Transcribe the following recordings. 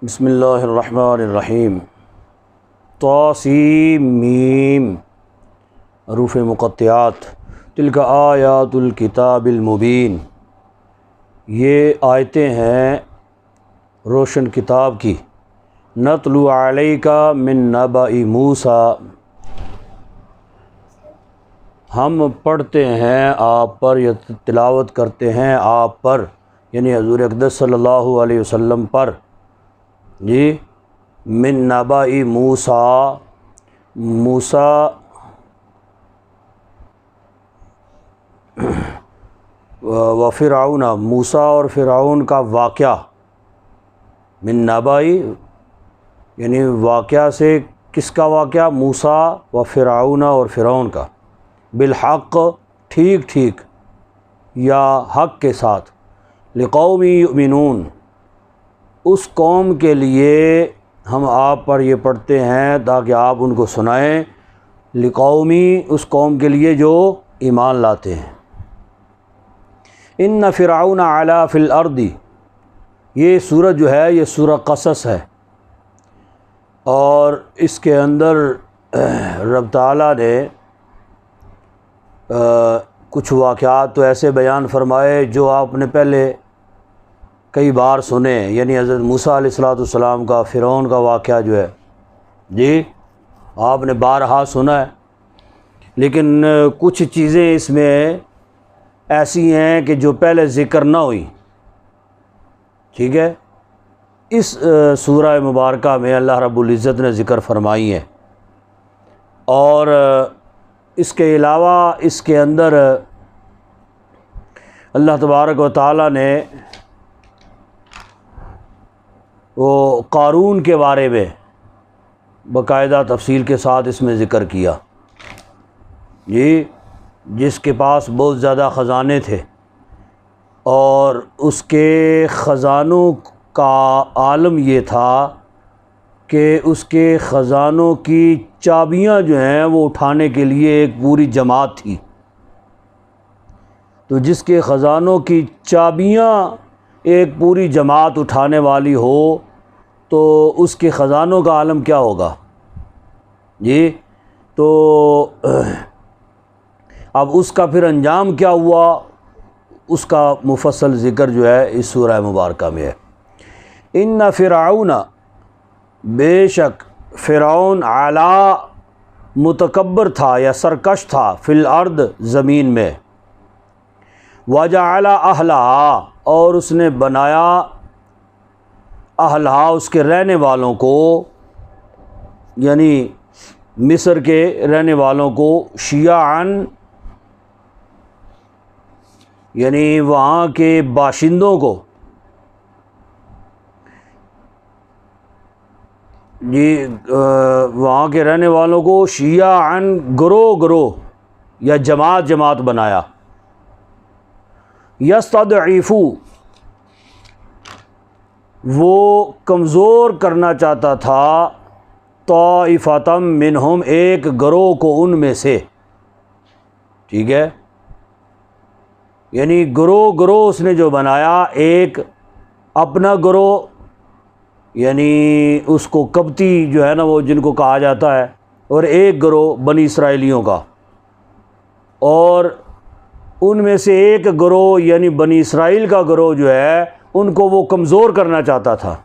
بسم اللہ الرحمن الرحیم۔ طاسیم میم، حروف مقطعات۔ تلک آیات الکتاب المبین، یہ آیتیں ہیں روشن کتاب کی۔ نتلو علیک من نبأ موسیٰ، ہم پڑھتے ہیں آپ پر یا تلاوت کرتے ہیں آپ پر، یعنی حضور اقدس صلی اللہ علیہ وسلم پر، جی، من نبأ موسیٰ، موسیٰ و فرعون، موسیٰ اور فرعون کا واقعہ۔ من نبأ یعنی واقعہ سے کس کا واقعہ؟ موسیٰ و فرعون، اور فرعون کا، بالحق ٹھیک ٹھیک یا حق کے ساتھ، لقوم یؤمنون اس قوم کے لیے ہم آپ پر یہ پڑھتے ہیں تاکہ آپ ان کو سنائیں، لقومی اس قوم کے لیے جو ایمان لاتے ہیں۔ ان فرعون علا فی الارض، یہ سورہ جو ہے یہ سورہ قصص ہے، اور اس کے اندر رب تعالیٰ نے کچھ واقعات تو ایسے بیان فرمائے جو آپ نے پہلے کئی بار سنے، یعنی حضرت موسیٰ علیہ السلام کا فرعون کا واقعہ جو ہے، جی، آپ نے بارہا سنا ہے، لیکن کچھ چیزیں اس میں ایسی ہیں کہ جو پہلے ذکر نہ ہوئی، ٹھیک ہے، اس سورہ مبارکہ میں اللہ رب العزت نے ذکر فرمائی ہیں۔ اور اس کے علاوہ اس کے اندر اللہ تبارک و تعالیٰ نے وہ قارون کے بارے میں باقاعدہ تفصیل کے ساتھ اس میں ذکر کیا، جی، جس کے پاس بہت زیادہ خزانے تھے، اور اس کے خزانوں کا عالم یہ تھا کہ اس کے خزانوں کی چابیاں جو ہیں وہ اٹھانے کے لیے ایک پوری جماعت تھی۔ تو جس کے خزانوں کی چابیاں ایک پوری جماعت اٹھانے والی ہو تو اس کے خزانوں کا عالم کیا ہوگا، جی۔ تو اب اس کا پھر انجام کیا ہوا، اس کا مفصل ذکر جو ہے اس سورہ مبارکہ میں ہے۔ ان فرعون، بے شک فرعون، علا متکبر تھا یا سرکش تھا، فی الارض زمین میں، وجعل اہلہا اور اس نے بنایا اہلہا اس کے رہنے والوں کو، یعنی مصر کے رہنے والوں کو، شیعاً یعنی وہاں کے باشندوں کو، جی، وہاں کے رہنے والوں کو شیعاً گروہ گروہ یا جماعت جماعت بنایا۔ یستضعفو، وہ کمزور کرنا چاہتا تھا، طائفۃ منہم، ایک گروہ کو ان میں سے، ٹھیک ہے، یعنی گروہ گروہ اس نے جو بنایا، ایک اپنا گروہ، یعنی اس کو قبطی جو ہے نا وہ جن کو کہا جاتا ہے، اور ایک گروہ بنی اسرائیلیوں کا، اور ان میں سے ایک گروہ یعنی بنی اسرائیل کا گروہ جو ہے ان کو وہ کمزور کرنا چاہتا تھا۔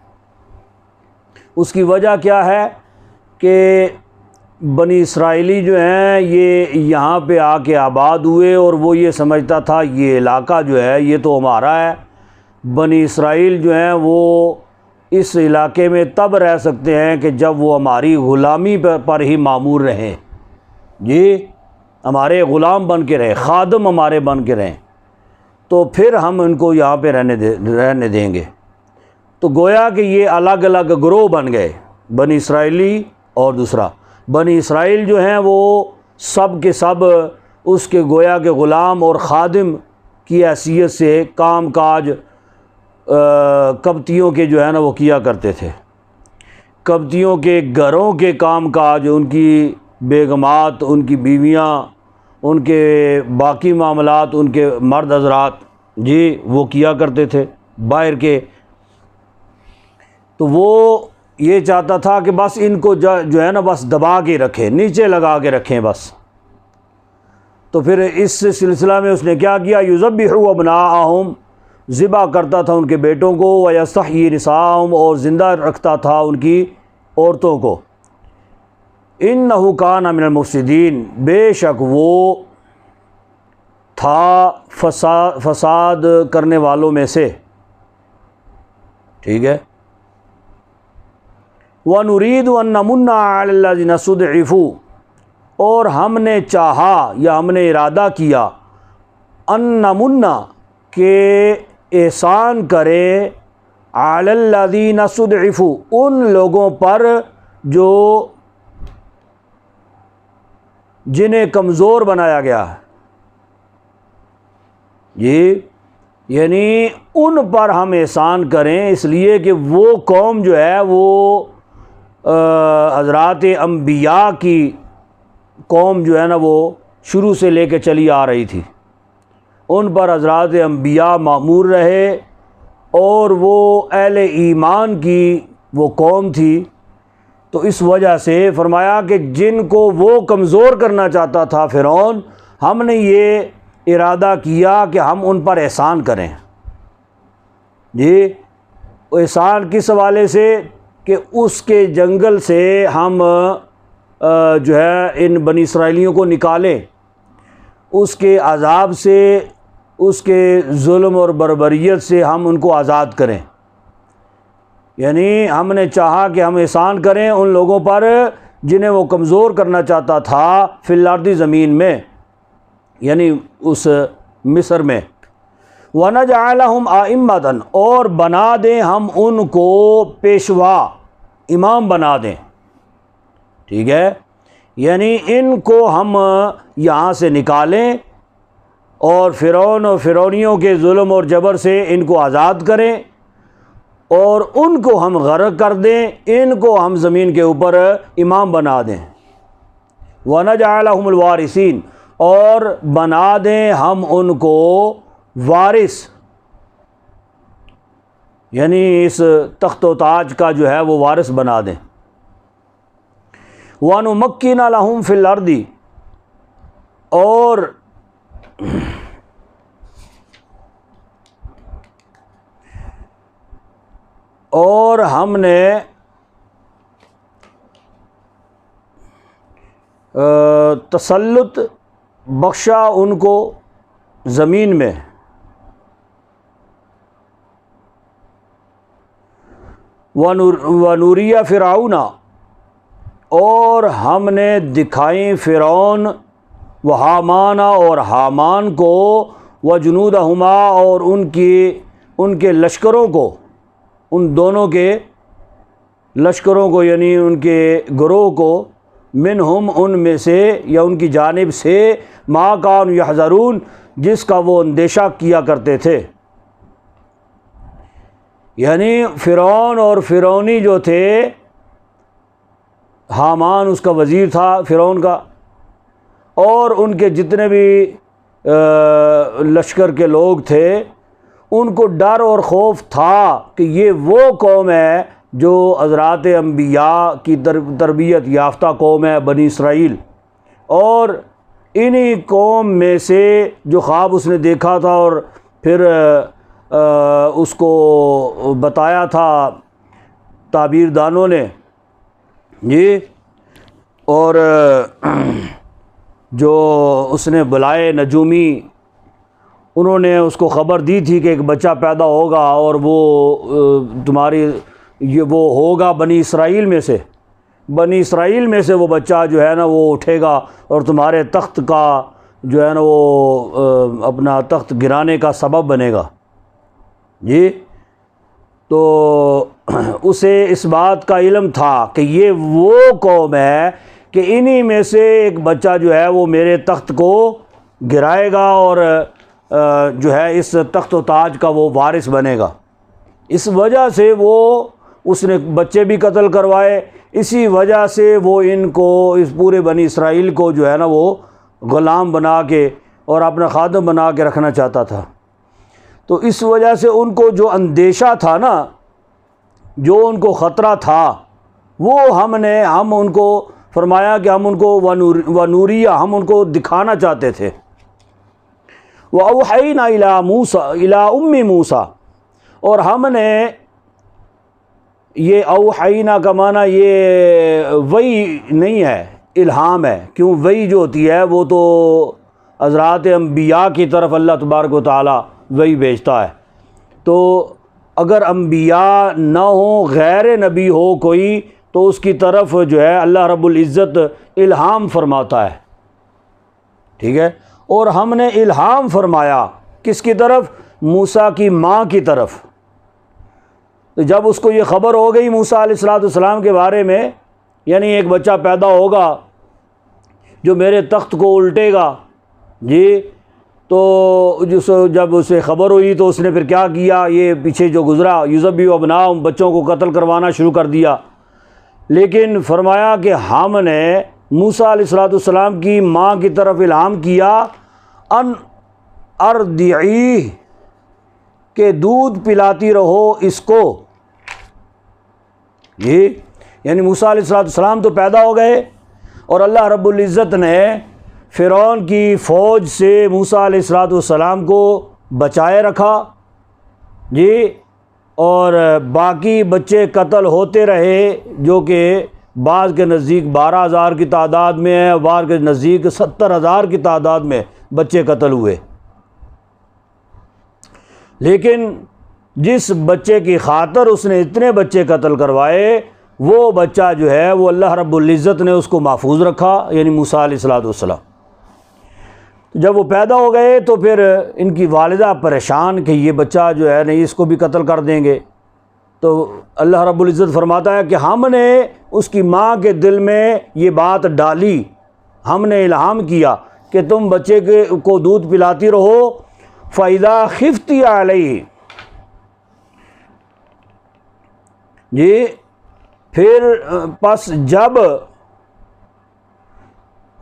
اس کی وجہ کیا ہے کہ بنی اسرائیلی جو ہیں یہ یہاں پہ آ کے آباد ہوئے، اور وہ یہ سمجھتا تھا یہ علاقہ جو ہے یہ تو ہمارا ہے، بنی اسرائیل جو ہیں وہ اس علاقے میں تب رہ سکتے ہیں کہ جب وہ ہماری غلامی پر ہی معمور رہیں، جی، ہمارے غلام بن کے رہیں، خادم ہمارے بن کے رہیں، تو پھر ہم ان کو یہاں پہ رہنے دیں گے۔ تو گویا کہ یہ الگ الگ گروہ بن گئے، بنی اسرائیلی اور دوسرا۔ بنی اسرائیل جو ہیں وہ سب کے سب اس کے گویا کے غلام اور خادم کی حیثیت سے کام کاج قبطیوں کے جو ہے نا وہ کیا کرتے تھے۔ قبطیوں کے گھروں کے کام کاج، ان کی بیگمات، ان کی بیویاں، ان کے باقی معاملات ان کے مرد حضرات، جی، وہ کیا کرتے تھے باہر کے۔ تو وہ یہ چاہتا تھا کہ بس ان کو جو ہے نا بس دبا کے رکھیں، نیچے لگا کے رکھیں بس۔ تو پھر اس سلسلہ میں اس نے کیا کیا، یذبح ابناءہم، ذبح کرتا تھا ان کے بیٹوں کو، ویستحیی نساءہم، اور زندہ رکھتا تھا ان کی عورتوں کو۔ انہ کان من المفسدین، بے شک وہ تھا فساد کرنے والوں میں سے، ٹھیک ہے۔ وَنُرِيدُ أَن نَّمُنَّ عَلَى الَّذِينَ اسْتُضْعِفُوا، اور ہم نے چاہا یا ہم نے ارادہ کیا، ان نمنا، کہ احسان کریں، علی الذین استضعفوا، ان لوگوں پر جو جنہیں کمزور بنایا گیا ہے، جی یعنی ان پر ہم احسان کریں، اس لیے کہ وہ قوم جو ہے وہ حضرات انبیاء کی قوم جو ہے نا وہ شروع سے لے کے چلی آ رہی تھی، ان پر حضرات انبیاء معمور رہے، اور وہ اہل ایمان کی وہ قوم تھی۔ تو اس وجہ سے فرمایا کہ جن کو وہ کمزور کرنا چاہتا تھا فرعون، ہم نے یہ ارادہ کیا کہ ہم ان پر احسان کریں۔ جی احسان کس حوالے سے، کہ اس کے جنگل سے ہم جو ہے ان بنی اسرائیلیوں کو نکالیں، اس کے عذاب سے، اس کے ظلم اور بربریت سے ہم ان کو آزاد کریں۔ یعنی ہم نے چاہا کہ ہم احسان کریں ان لوگوں پر جنہیں وہ کمزور کرنا چاہتا تھا، فی الارض، زمین میں، یعنی اس مصر میں۔ وَنَجْعَلَهُمْ أَئِمَّةً، اور بنا دیں ہم ان کو پیشوا، امام بنا دیں، ٹھیک ہے۔ یعنی ان کو ہم یہاں سے نکالیں اور فرعون اور فرعونیوں کے ظلم اور جبر سے ان کو آزاد کریں، اور ان کو ہم غرق کر دیں، ان کو ہم زمین کے اوپر امام بنا دیں۔ وَنَجْعَلَهُمُ الْوَارِثِينَ، اور بنا دیں ہم ان کو وارث، یعنی اس تخت و تاج کا جو ہے وہ وارث بنا دیں۔ وَنُمَكِّنَ لَهُمْ فِي الْأَرْضِ، اور ہم نے تسلط بخشا ان کو زمین میں۔ وَنُرِيَ فِرْعَوْنَ، اور ہم نے دکھائیں فرعون و حامان، اور حامان کو، وجنودہما، اور ان کے لشکروں کو، ان دونوں کے لشکروں کو، یعنی ان کے گروہ کو، منہم، ان میں سے یا ان کی جانب سے، ما کانوا یحذرون، جس کا وہ اندیشہ کیا کرتے تھے۔ یعنی فرعون اور فرعونی جو تھے، حامان اس کا وزیر تھا فرعون کا، اور ان کے جتنے بھی لشکر کے لوگ تھے، ان کو ڈر اور خوف تھا کہ یہ وہ قوم ہے جو حضرات انبیاء کی تربیت یافتہ قوم ہے، بنی اسرائیل، اور انہی قوم میں سے جو خواب اس نے دیکھا تھا اور پھر اس کو بتایا تھا تعبیر دانوں نے، جی، اور جو اس نے بلائے نجومی، انہوں نے اس کو خبر دی تھی کہ ایک بچہ پیدا ہوگا، اور وہ تمہاری وہ ہوگا بنی اسرائیل میں سے وہ بچہ جو ہے نا وہ اٹھے گا اور تمہارے تخت کا جو ہے نا وہ اپنا تخت گرانے کا سبب بنے گا، جی۔ تو اسے اس بات کا علم تھا کہ یہ وہ قوم ہے کہ انہی میں سے ایک بچہ جو ہے وہ میرے تخت کو گرائے گا، اور جو ہے اس تخت و تاج کا وہ وارث بنے گا۔ اس وجہ سے اس نے بچے بھی قتل کروائے، اسی وجہ سے وہ ان کو، اس پورے بنی اسرائیل کو جو ہے نا وہ غلام بنا کے اور اپنا خادم بنا کے رکھنا چاہتا تھا۔ تو اس وجہ سے ان کو جو اندیشہ تھا نا جو ان کو خطرہ تھا وہ ہم ان کو فرمایا کہ ہم ان کو ونوریہ ہم ان کو دکھانا چاہتے تھے۔ وَأَوْحَيْنَا إِلَىٰ أُمِّ موسیٰ، اور ہم نے یہ اوحینا کا معنی یہ وحی نہیں ہے، الہام ہے، کیوں وحی جو ہوتی ہے وہ تو حضرات انبیاء کی طرف اللہ تبارک و تعالی وحی بھیجتا ہے، تو اگر انبیاء نہ ہوں، غیر نبی ہو کوئی، تو اس کی طرف جو ہے اللہ رب العزت الہام فرماتا ہے، ٹھیک ہے۔ اور ہم نے الہام فرمایا کس کی طرف؟ موسیٰ کی ماں کی طرف۔ تو جب اس کو یہ خبر ہو گئی موسیٰ علیہ السلام کے بارے میں، یعنی ایک بچہ پیدا ہوگا جو میرے تخت کو الٹے گا، جی، تو جب اسے خبر ہوئی تو اس نے پھر کیا کیا، یہ پیچھے جو گزرا، یذبح ابناءہم، بچوں کو قتل کروانا شروع کر دیا۔ لیکن فرمایا کہ ہم نے موسیٰ علیہ السلام کی ماں کی طرف الہام کیا، ان ارضعیہ، کہ دودھ پلاتی رہو اس کو، جی، یعنی موسیٰ علیہ السلام تو پیدا ہو گئے، اور اللہ رب العزت نے فرعون کی فوج سے موسیٰ علیہ السلام کو بچائے رکھا، جی، اور باقی بچے قتل ہوتے رہے، جو کہ بعض کے نزدیک 12,000 کی تعداد میں ہے، بعض کے نزدیک 70,000 کی تعداد میں بچے قتل ہوئے۔ لیکن جس بچے کی خاطر اس نے اتنے بچے قتل کروائے، وہ بچہ جو ہے وہ اللہ رب العزت نے اس کو محفوظ رکھا، یعنی موسیٰ علیہ السلام۔ جب وہ پیدا ہو گئے تو پھر ان کی والدہ پریشان کہ یہ بچہ جو ہے نہیں، اس کو بھی قتل کر دیں گے، تو اللہ رب العزت فرماتا ہے کہ ہم نے اس کی ماں کے دل میں یہ بات ڈالی، ہم نے الہام کیا کہ تم بچے کو دودھ پلاتی رہو، فَإِذَا خِفْتِ عَلَيْهِ، جی، پھر پس جب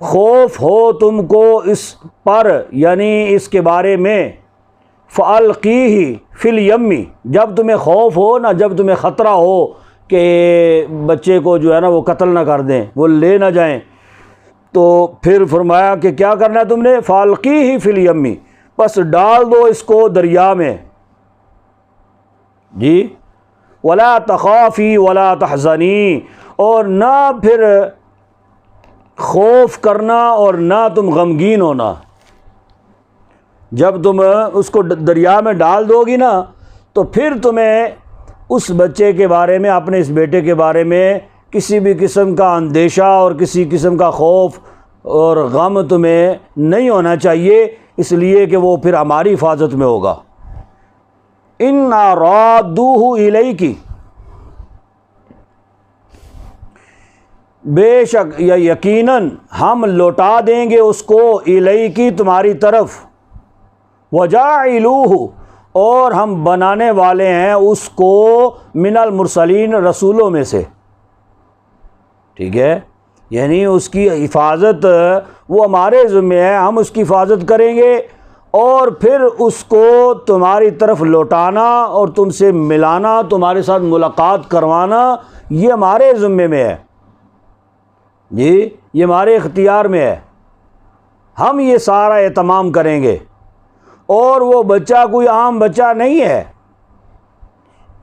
خوف ہو تم کو اس پر، یعنی اس کے بارے میں، فَأَلْقِيهِ فِي الْيَمِّ، جب تمہیں خوف ہو نا، جب تمہیں خطرہ ہو کہ بچے کو جو ہے نا وہ قتل نہ کر دیں، وہ لے نہ جائیں، تو پھر فرمایا کہ کیا کرنا ہے تم نے، فَأَلْقِيهِ فِي الْيَمِّ، پس ڈال دو اس کو دریا میں، جی، وَلَا تَخَافِي وَلَا تَحْزَنِي، اور نہ پھر خوف کرنا اور نہ تم غمگین ہونا۔ جب تم اس کو دریا میں ڈال دو گی نا، تو پھر تمہیں اس بچے کے بارے میں، اپنے اس بیٹے کے بارے میں کسی بھی قسم کا اندیشہ اور کسی قسم کا خوف اور غم تمہیں نہیں ہونا چاہیے، اس لیے کہ وہ پھر ہماری حفاظت میں ہوگا۔ اِنَّا رَادُّوهُ إِلَيْكِ، بے شک یا یقیناً ہم لوٹا دیں گے اس کو، الیکی، تمہاری طرف، وجاعلوہ، اور ہم بنانے والے ہیں اس کو من المرسلین، رسولوں میں سے، ٹھیک ہے، یعنی اس کی حفاظت وہ ہمارے ذمہ ہے، ہم اس کی حفاظت کریں گے، اور پھر اس کو تمہاری طرف لوٹانا اور تم سے ملانا، تمہارے ساتھ ملاقات کروانا، یہ ہمارے ذمے میں ہے، جی، یہ ہمارے اختیار میں ہے، ہم یہ سارا اہتمام کریں گے۔ اور وہ بچہ کوئی عام بچہ نہیں ہے،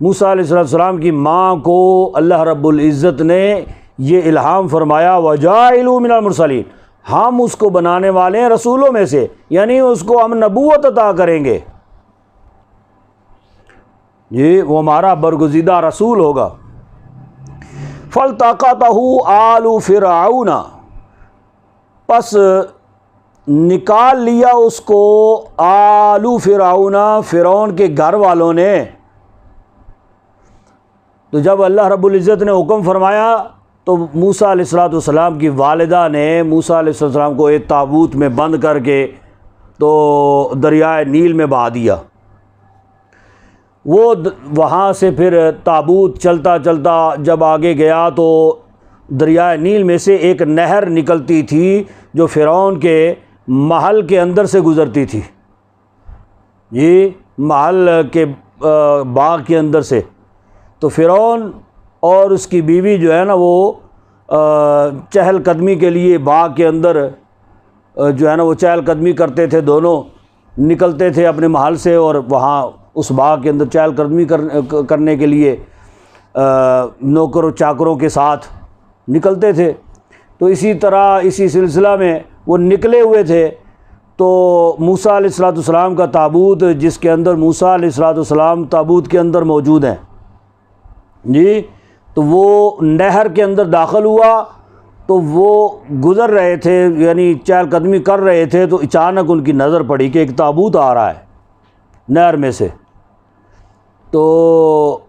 موسیٰ علیہ السلام کی ماں کو اللہ رب العزت نے یہ الہام فرمایا، وَجَاعِلُوا مِنَ الْمُرْسَلِينَ، ہم اس کو بنانے والے ہیں رسولوں میں سے، یعنی اس کو ہم نبوت عطا کریں گے، یہ وہ ہمارا برگزیدہ رسول ہوگا۔ فَالْتَقَطَهُ آلُ فِرْعَوْنَ، پس نکال لیا اس کو آلُ فرعون، فرعون کے گھر والوں نے۔ تو جب اللہ رب العزت نے حکم فرمایا تو موسیٰ علیہ السلام کی والدہ نے موسیٰ علیہ السلام کو ایک تابوت میں بند کر کے تو دریائے نیل میں بہا دیا۔ وہ وہاں سے پھر تابوت چلتا چلتا جب آگے گیا تو دریائے نیل میں سے ایک نہر نکلتی تھی جو فرعون کے محل کے اندر سے گزرتی تھی، جی، محل کے باغ کے اندر سے۔ تو فرعون اور اس کی بیوی جو ہے نا وہ چہل قدمی کے لیے باغ کے اندر جو ہے نا وہ چہل قدمی کرتے تھے، دونوں نکلتے تھے اپنے محل سے اور وہاں اس باغ کے اندر چہل قدمی کرنے کے لیے نوکر و چاکروں کے ساتھ نکلتے تھے۔ تو اسی طرح اسی سلسلہ میں وہ نکلے ہوئے تھے، تو موسیٰ علیہ السلام کا تابوت جس کے اندر موسیٰ علیہ السلام تابوت کے اندر موجود ہیں جی، تو وہ نہر کے اندر داخل ہوا، تو وہ گزر رہے تھے یعنی چہل قدمی کر رہے تھے، تو اچانک ان کی نظر پڑی کہ ایک تابوت آ رہا ہے نہر میں سے۔ تو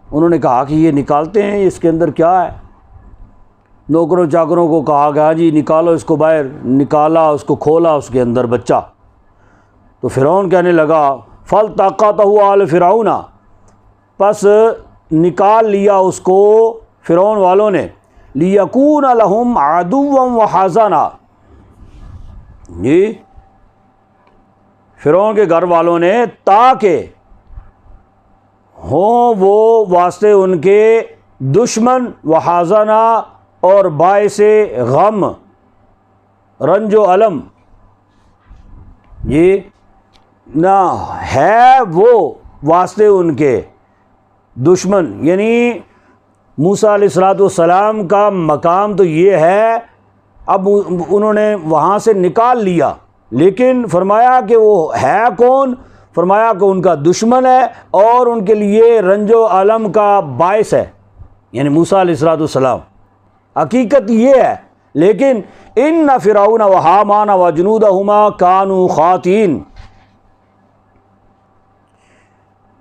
انہوں نے کہا کہ یہ نکالتے ہیں، اس کے اندر کیا ہے؟ نوکروں چاکروں کو کہا کہ ہاں جی نکالو اس کو باہر، نکالا، اس کو کھولا، اس کے اندر بچہ۔ تو فرعون کہنے لگا فَالْتَقَطَهُ آلُ فِرْعَوْنَ، پس نکال لیا اس کو فرعون والوں نے، لِيَكُونَ لَهُمْ عَدُوًّا وَحَزَنًا، جی فرعون کے گھر والوں نے تاکہ ہوں وہ واسطے ان کے دشمن، وحزنا اور باعث غم، رنج و علم، یہ نہ ہے وہ واسطے ان کے دشمن، یعنی موسیٰ علیہ السلام کا مقام تو یہ ہے، اب انہوں نے وہاں سے نکال لیا، لیکن فرمایا کہ وہ ہے کون؟ فرمایا کہ ان کا دشمن ہے اور ان کے لیے رنج و علم کا باعث ہے، یعنی موسیٰ علیہ السلام۔ حقیقت یہ ہے، لیکن ان فرعون و حامان و جنودہما کانوا خاطئین،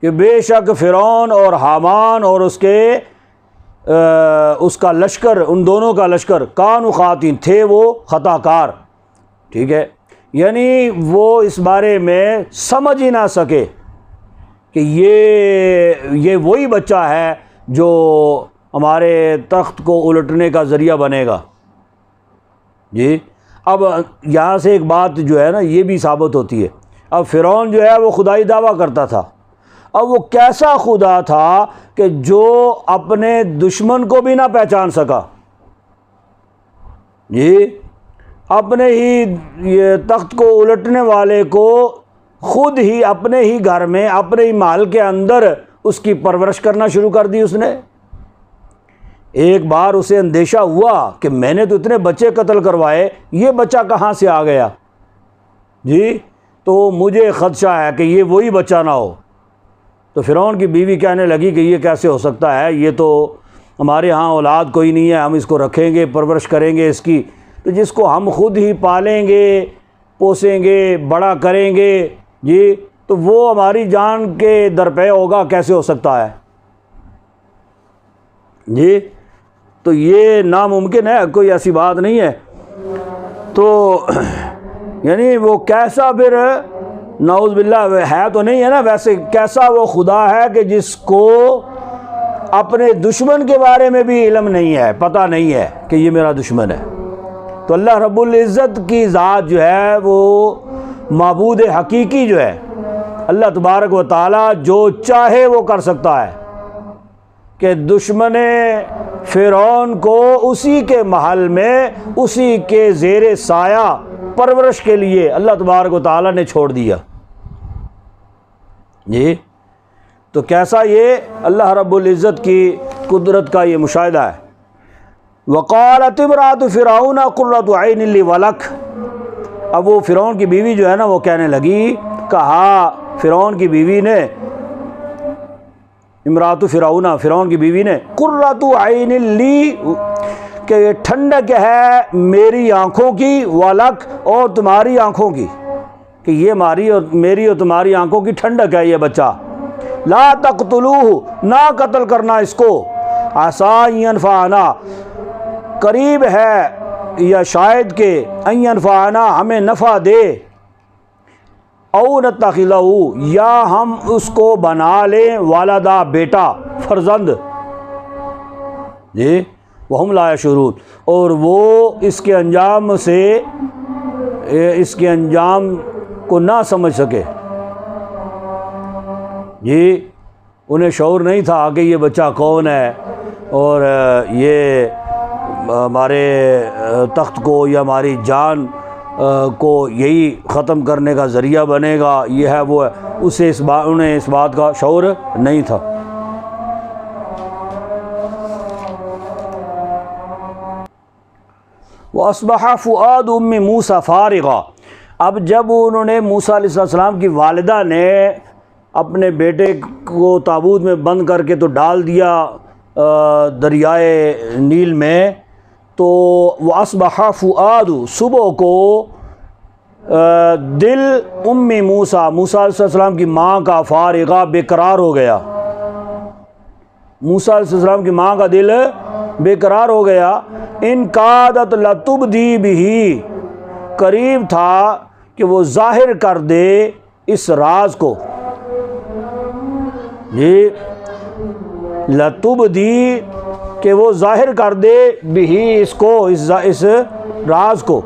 کہ بے شک فرعون اور حامان اور اس کا لشکر، ان دونوں کا لشکر، کانوا خاطئین، تھے وہ خطا کار، ٹھیک ہے، یعنی وہ اس بارے میں سمجھ ہی نہ سکے کہ یہ وہی بچہ ہے جو ہمارے تخت کو الٹنے کا ذریعہ بنے گا جی۔ اب یہاں سے ایک بات جو ہے نا یہ بھی ثابت ہوتی ہے، اب فرعون جو ہے وہ خدائی دعویٰ کرتا تھا، اب وہ کیسا خدا تھا کہ جو اپنے دشمن کو بھی نہ پہچان سکا جی، اپنے ہی یہ تخت کو الٹنے والے کو خود ہی اپنے ہی گھر میں، اپنے ہی محل کے اندر اس کی پرورش کرنا شروع کر دی اس نے۔ ایک بار اسے اندیشہ ہوا کہ میں نے تو اتنے بچے قتل کروائے، یہ بچہ کہاں سے آ گیا جی، تو مجھے خدشہ ہے کہ یہ وہی بچہ نہ ہو۔ تو فرعون کی بیوی کہنے لگی کہ یہ کیسے ہو سکتا ہے، یہ تو ہمارے ہاں اولاد کوئی نہیں ہے، ہم اس کو رکھیں گے، پرورش کریں گے اس کی، تو جس کو ہم خود ہی پالیں گے، پوسیں گے، بڑا کریں گے جی، تو وہ ہماری جان کے درپے ہوگا، کیسے ہو سکتا ہے جی، تو یہ ناممکن ہے، کوئی ایسی بات نہیں ہے۔ تو یعنی وہ کیسا پھر نعوذ باللہ ہے تو نہیں ہے نا، ویسے کیسا وہ خدا ہے کہ جس کو اپنے دشمن کے بارے میں بھی علم نہیں ہے، پتہ نہیں ہے کہ یہ میرا دشمن ہے۔ تو اللہ رب العزت کی ذات جو ہے وہ معبود حقیقی جو ہے، اللہ تبارک و تعالیٰ جو چاہے وہ کر سکتا ہے کہ دشمن فرعون کو اسی کے محل میں، اسی کے زیر سایہ پرورش کے لیے اللہ تبارک و تعالیٰ نے چھوڑ دیا جی۔ تو کیسا یہ اللہ رب العزت کی قدرت کا یہ مشاہدہ ہے۔ وقالت امرأۃ فرعون قرۃ عین لی ولک، اب وہ فرعون کی بیوی جو ہے نا وہ کہنے لگی، کہا فرعون کی بیوی نے، امرأۃ فرعون، فرعون کی بیوی نے، قرۃ عین لی، کہ یہ ٹھنڈک ہے میری آنکھوں کی، ولک، اور تمہاری آنکھوں کی، کہ یہ میری اور تمہاری آنکھوں کی ٹھنڈک ہے یہ بچہ۔ لا تقتلوہ، نہ قتل کرنا اس کو، عسیٰ ان ینفعنا، قریب ہے یا شاید کہ ان ینفعنا، ہمیں نفع دے، او نتخذہ، یا ہم اس کو بنا لیں ولدا، بیٹا، فرزند جی، وہم لا یشعرون، اور وہ اس کے انجام سے، اس کے انجام کو نہ سمجھ سکے جی، انہیں شعور نہیں تھا کہ یہ بچہ کون ہے اور یہ ہمارے تخت کو یا ہماری جان کو یہی ختم کرنے کا ذریعہ بنے گا، یہ ہے وہ ہے، اسے انہیں اس بات کا شعور نہیں تھا۔ وَأَصْبَحَ فُؤَادُ أُمِّ مُوسَىٰ فَارِغًا، اب جب انہوں نے موسیٰ علیہ السلام کی والدہ نے اپنے بیٹے کو تابوت میں بند کر کے تو ڈال دیا دریائے نیل میں، تو وَأَصْبَحَ فُؤَادُ، صبح کو دل موسیٰ علیہ السلام کی ماں کا فارغہ بے قرار ہو گیا، موسیٰ علیہ السلام کی ماں کا دل بے قرار ہو گیا۔ ان کادت لتبدی بہ، قریب تھا کہ وہ ظاہر کر دے اس راز کو، جی لتبدی کہ وہ ظاہر کر دے بہ اس کو، اس راز کو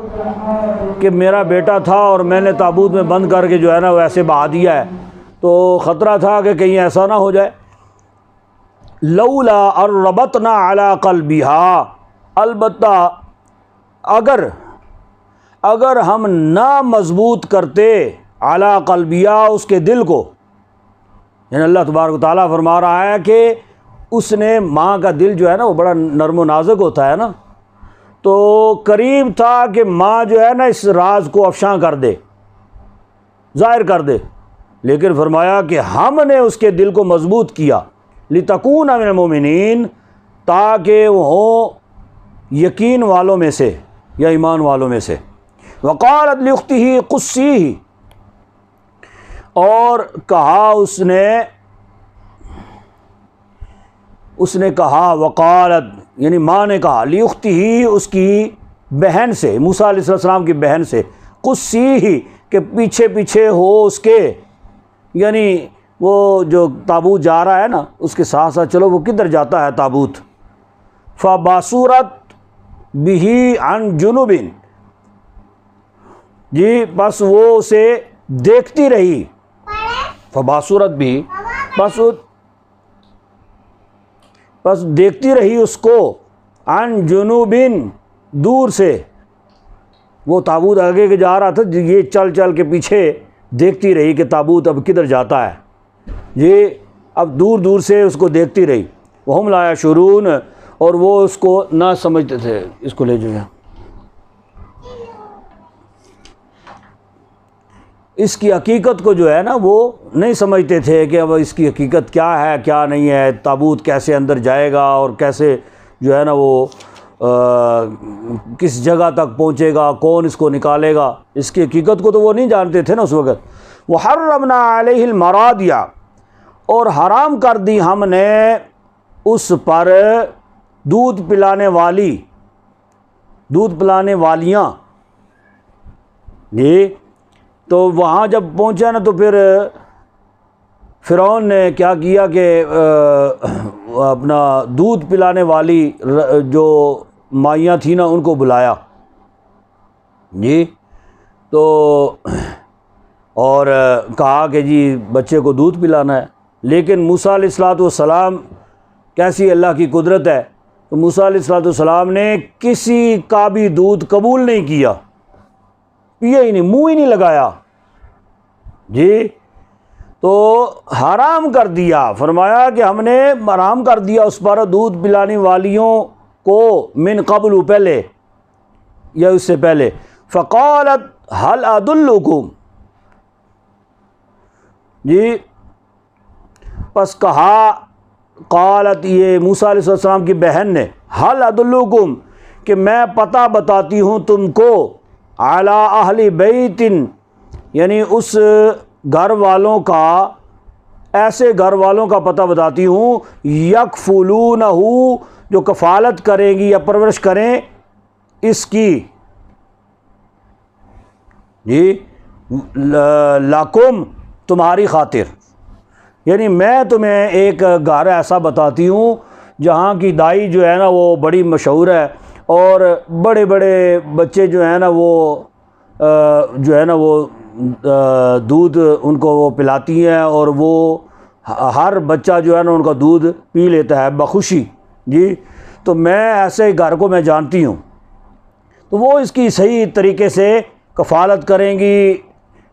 کہ میرا بیٹا تھا اور میں نے تابوت میں بند کر کے جو ہے نا ویسے بہا دیا ہے، تو خطرہ تھا کہ کہیں ایسا نہ ہو جائے۔ لولا اربطنا علی قلبہا، البتہ اگر ہم نہ مضبوط کرتے علی قلبہا اس کے دل کو، یعنی اللہ تبارک و تعالیٰ فرما رہا ہے کہ اس نے ماں کا دل جو ہے نا وہ بڑا نرم و نازک ہوتا ہے نا، تو قریب تھا کہ ماں جو ہے نا اس راز کو افشاں کر دے، ظاہر کر دے، لیکن فرمایا کہ ہم نے اس کے دل کو مضبوط کیا، لِتَكُونَ مِنَ الْمُؤْمِنِينَ، تاکہ وہ ہوں یقین والوں میں سے یا ایمان والوں میں سے۔ وَقَالَتْ لِأُخْتِهِ قُصِّيهِ، اور کہا اس نے کہا، وقالت یعنی ماں نے کہا، لِأُخْتِهِ اس کی بہن سے، موسیٰ علیہ السلام کی بہن سے، قُصِّيهِ کہ پیچھے پیچھے ہو اس کے، یعنی وہ جو تابوت جا رہا ہے نا اس کے ساتھ ساتھ چلو، وہ کدھر جاتا ہے تابوت۔ فَبَصُرَتْ بِهِ عَنْ جُنُبٍ، جی بس وہ اسے دیکھتی رہی، فَبَصُرَتْ بِهِ بس دیکھتی رہی اس کو، عن جنوبن دور سے، وہ تابوت آگے کے جا رہا تھا، یہ چل چل کے پیچھے دیکھتی رہی کہ تابوت اب کدھر جاتا ہے، یہ اب دور دور سے اس کو دیکھتی رہی۔ وہم لا یشعرون، اور وہ اس کو نہ سمجھتے تھے، اس کو لے جو ہے اس کی حقیقت کو جو ہے نا وہ نہیں سمجھتے تھے کہ اب اس کی حقیقت کیا ہے کیا نہیں ہے، تابوت کیسے اندر جائے گا اور کیسے جو ہے نا وہ کس جگہ تک پہنچے گا، کون اس کو نکالے گا، اس کی حقیقت کو تو وہ نہیں جانتے تھے نا اس وقت۔ وحرمنا علیہ المراضع، اور حرام کر دی ہم نے اس پر دودھ پلانے والیاں، جی تو وہاں جب پہنچا نا تو پھر فرعون نے کیا کیا کہ اپنا دودھ پلانے والی جو مائیاں تھیں نا ان کو بلایا، جی تو اور کہا کہ جی بچے کو دودھ پلانا ہے، لیکن موسیٰ علیہ السلام کیسی اللہ کی قدرت ہے، تو موسیٰ علیہ السلام نے کسی کا بھی دودھ قبول نہیں کیا، پیا ہی نہیں، منہ ہی نہیں لگایا، جی تو حرام کر دیا، فرمایا کہ ہم نے حرام کر دیا اس پر دودھ پلانے والیوں کو، من قبل پہلے یا اس سے پہلے۔ فقالت هل ادلکم، جی پس کہا، قالت یہ موسیٰ علیہ السلام کی بہن نے، هل ادلکم کہ میں پتہ بتاتی ہوں تم کو، علی اہل بیت یعنی اس گھر والوں کا، ایسے گھر والوں کا پتہ بتاتی ہوں، یکفلونہ جو کفالت کریں گی یا پرورش کریں اس کی، جی لکم تمہاری خاطر، یعنی میں تمہیں ایک گھر ایسا بتاتی ہوں جہاں کی دائی جو ہے نا وہ بڑی مشہور ہے، اور بڑے بڑے بچے جو ہیں نا وہ جو ہے نا وہ دودھ ان کو وہ پلاتی ہیں، اور وہ ہر بچہ جو ہے نا ان کا دودھ پی لیتا ہے بخوشی جی، تو میں ایسے گھر کو میں جانتی ہوں، تو وہ اس کی صحیح طریقے سے کفالت کریں گی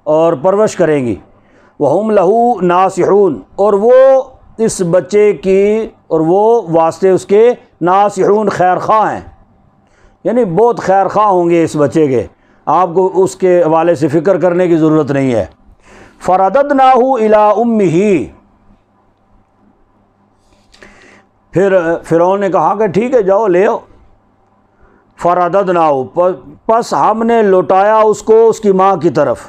اور پرورش کریں گی۔ وَهُمْ لَهُ ناصحون، اور وہ اس بچے کی اور وہ واسطے اس کے ناصحون خیر خواہ ہیں، یعنی بہت خیر خواہ ہوں گے اس بچے کے، آپ کو اس کے حوالے سے فکر کرنے کی ضرورت نہیں ہے۔ فَرَدَدْنَاهُ إِلَىٰ أُمِّهِ، پھر فرعون نے کہا کہ ٹھیک ہے جاؤ لے آؤ۔ فَرَدَدْنَاهُ، پس ہم نے لوٹایا اس کو اس کی ماں کی طرف۔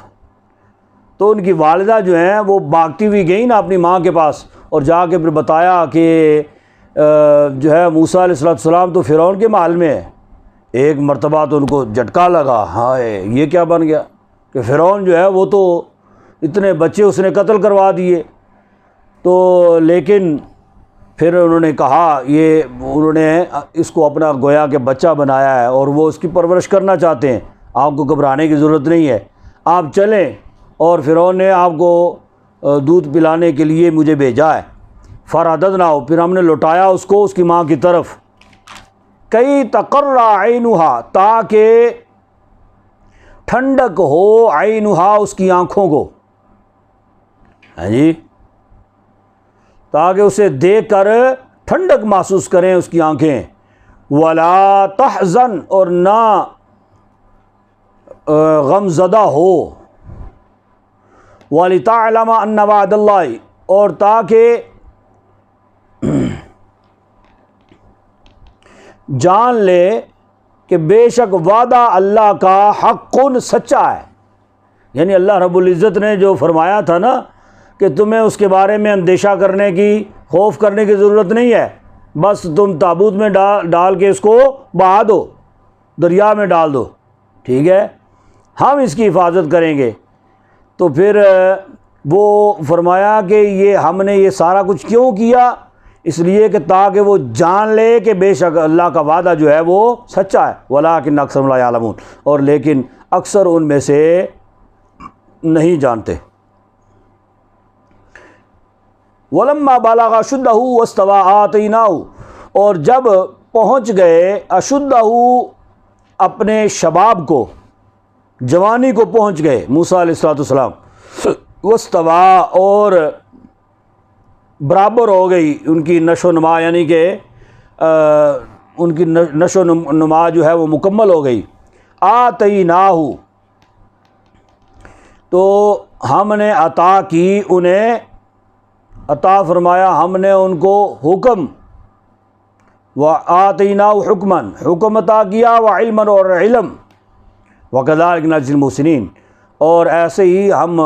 تو ان کی والدہ جو ہیں وہ بھاگتی ہوئی گئی نا اپنی ماں کے پاس، اور جا کے پھر بتایا کہ جو ہے موسیٰ علیہ السلام تو فرعون کے محل میں ہے۔ ایک مرتبہ تو ان کو جھٹکا لگا، ہائے یہ کیا بن گیا کہ فرعون جو ہے وہ تو اتنے بچے اس نے قتل کروا دیے۔ تو لیکن پھر انہوں نے کہا انہوں نے اس کو اپنا گویا کہ بچہ بنایا ہے اور وہ اس کی پرورش کرنا چاہتے ہیں، آپ کو گھبرانے کی ضرورت نہیں ہے، آپ چلیں، اور فرعون نے آپ کو دودھ پلانے کے لیے مجھے بھیجا ہے۔ فَرَدَدْنَاهُ، پھر ہم نے لوٹایا اس کو اس کی ماں کی طرف، کئی تقر عینھا، تاکہ ٹھنڈک ہو عینھا اس کی آنکھوں کو، ہاں جی، تاکہ اسے دیکھ کر ٹھنڈک محسوس کریں اس کی آنکھیں۔ وَلَا تَحْزَنْ، اور نہ غم زدہ ہو۔ وَلِتَعْلَمَ أَنَّ وَعْدَ اللَّهِ، اور تاکہ جان لے کہ بے شک وعدہ اللہ کا حق سچا ہے، یعنی اللہ رب العزت نے جو فرمایا تھا نا کہ تمہیں اس کے بارے میں اندیشہ کرنے کی، خوف کرنے کی ضرورت نہیں ہے، بس تم تابوت میں ڈال کے اس کو بہا دو، دریا میں ڈال دو، ٹھیک ہے، ہم اس کی حفاظت کریں گے۔ تو پھر وہ فرمایا کہ یہ ہم نے یہ سارا کچھ کیوں کیا؟ اس لیے کہ تاکہ وہ جان لے کہ بے شک اللہ کا وعدہ جو ہے وہ سچا ہے۔ وَلَٰكِنَّ أَكْثَرَهُمْ لَا يَعْلَمُونَ، اور لیکن اکثر ان میں سے نہیں جانتے۔ وَلَمَّا بَلَغَ أَشُدَّهُ وَاسْتَوَىٰ آتَيْنَاهُ، اور جب پہنچ گئے اشدہ اپنے شباب کو، جوانی کو پہنچ گئے موسیٰ علیہ السلام، واستویٰ، اور برابر ہو گئی ان کی نشو و نما، یعنی کہ ان کی نشو و نما جو ہے وہ مکمل ہو گئی۔ آتیناہ، تو ہم نے عطا کی انہیں، عطا فرمایا ہم نے ان کو حکم، وآتیناہ حکماً، حکم عطا کیا، وعلماً، اور علم، وکذالک نجزی المحسنین، اور ایسے ہی ہم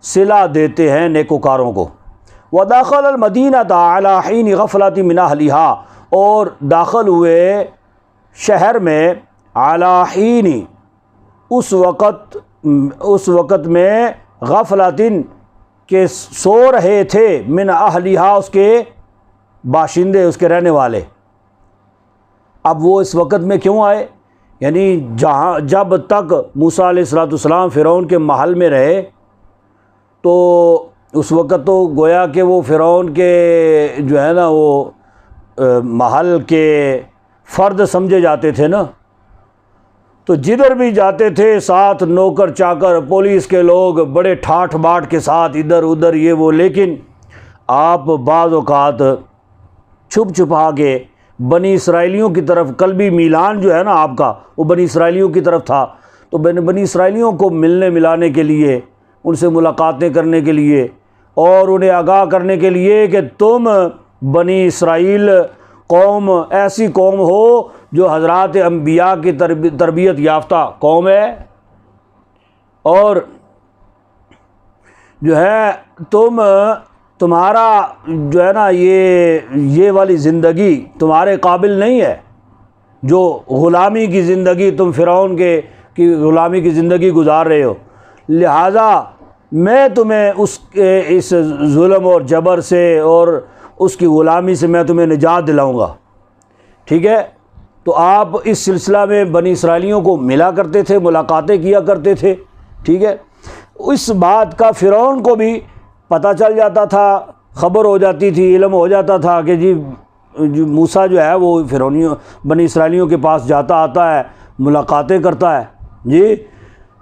صلہ دیتے ہیں نیکوکاروں کو۔ ودخل المدینۃ علی حین غفلۃ من اہلہا، اور داخل ہوئے شہر میں علی حین، اس وقت میں غفلۃ کہ سو رہے تھے، من اہلہا اس کے باشندے، اس کے رہنے والے۔ اب وہ اس وقت میں کیوں آئے؟ یعنی جب تک موسیٰ علیہ السلام فرعون کے محل میں رہے تو اس وقت تو گویا کہ وہ فرعون کے جو ہے نا وہ محل کے فرد سمجھے جاتے تھے نا، تو جدھر بھی جاتے تھے ساتھ نوکر چاکر، پولیس کے لوگ بڑے ٹھاٹھ باٹ کے ساتھ ادھر ادھر یہ وہ، لیکن آپ بعض اوقات چھپ چھپا کے بنی اسرائیلیوں کی طرف، قلبی میلان جو ہے نا آپ کا وہ بنی اسرائیلیوں کی طرف تھا، تو بنی اسرائیلیوں کو ملنے ملانے کے لیے، ان سے ملاقاتیں کرنے کے لیے، اور انہیں آگاہ کرنے کے لیے کہ تم بنی اسرائیل قوم ایسی قوم ہو جو حضرات انبیاء کی تربیت یافتہ قوم ہے، اور جو ہے تمہارا جو ہے نا یہ والی زندگی تمہارے قابل نہیں ہے، جو غلامی کی زندگی تم فرعون کی غلامی کی زندگی گزار رہے ہو، لہٰذا میں تمہیں اس ظلم اور جبر سے اور اس کی غلامی سے میں تمہیں نجات دلاؤں گا، ٹھیک ہے۔ تو آپ اس سلسلہ میں بنی اسرائیلیوں کو ملا کرتے تھے، ملاقاتیں کیا کرتے تھے، ٹھیک ہے۔ اس بات کا فرعون کو بھی پتہ چل جاتا تھا، خبر ہو جاتی تھی، علم ہو جاتا تھا کہ جی موسیٰ جو ہے وہ فرعونیوں بنی اسرائیلیوں کے پاس جاتا آتا ہے، ملاقاتیں کرتا ہے جی،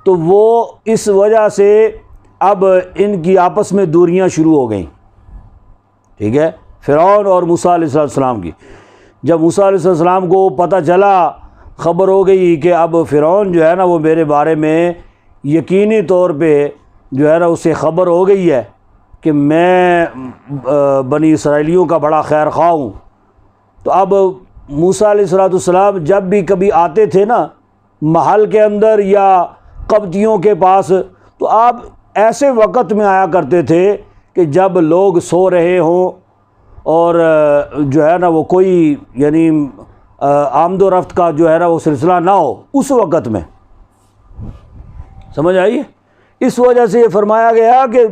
تو وہ اس وجہ سے اب ان کی آپس میں دوریاں شروع ہو گئیں، ٹھیک ہے، فرعون اور موسیٰ علیہ السلام کی۔ جب موسیٰ علیہ السلام کو پتہ چلا، خبر ہو گئی کہ اب فرعون جو ہے نا وہ میرے بارے میں یقینی طور پہ جو ہے نا اسے خبر ہو گئی ہے کہ میں بنی اسرائیلیوں کا بڑا خیر خواہ ہوں، تو اب موسیٰ علیہ السلام جب بھی کبھی آتے تھے نا محل کے اندر یا قبطیوں کے پاس، تو آپ ایسے وقت میں آیا کرتے تھے کہ جب لوگ سو رہے ہوں اور جو ہے نا وہ کوئی یعنی آمد و رفت کا جو ہے نا وہ سلسلہ نہ ہو، اس وقت میں، سمجھ آئی؟ اس وجہ سے یہ فرمایا گیا کہ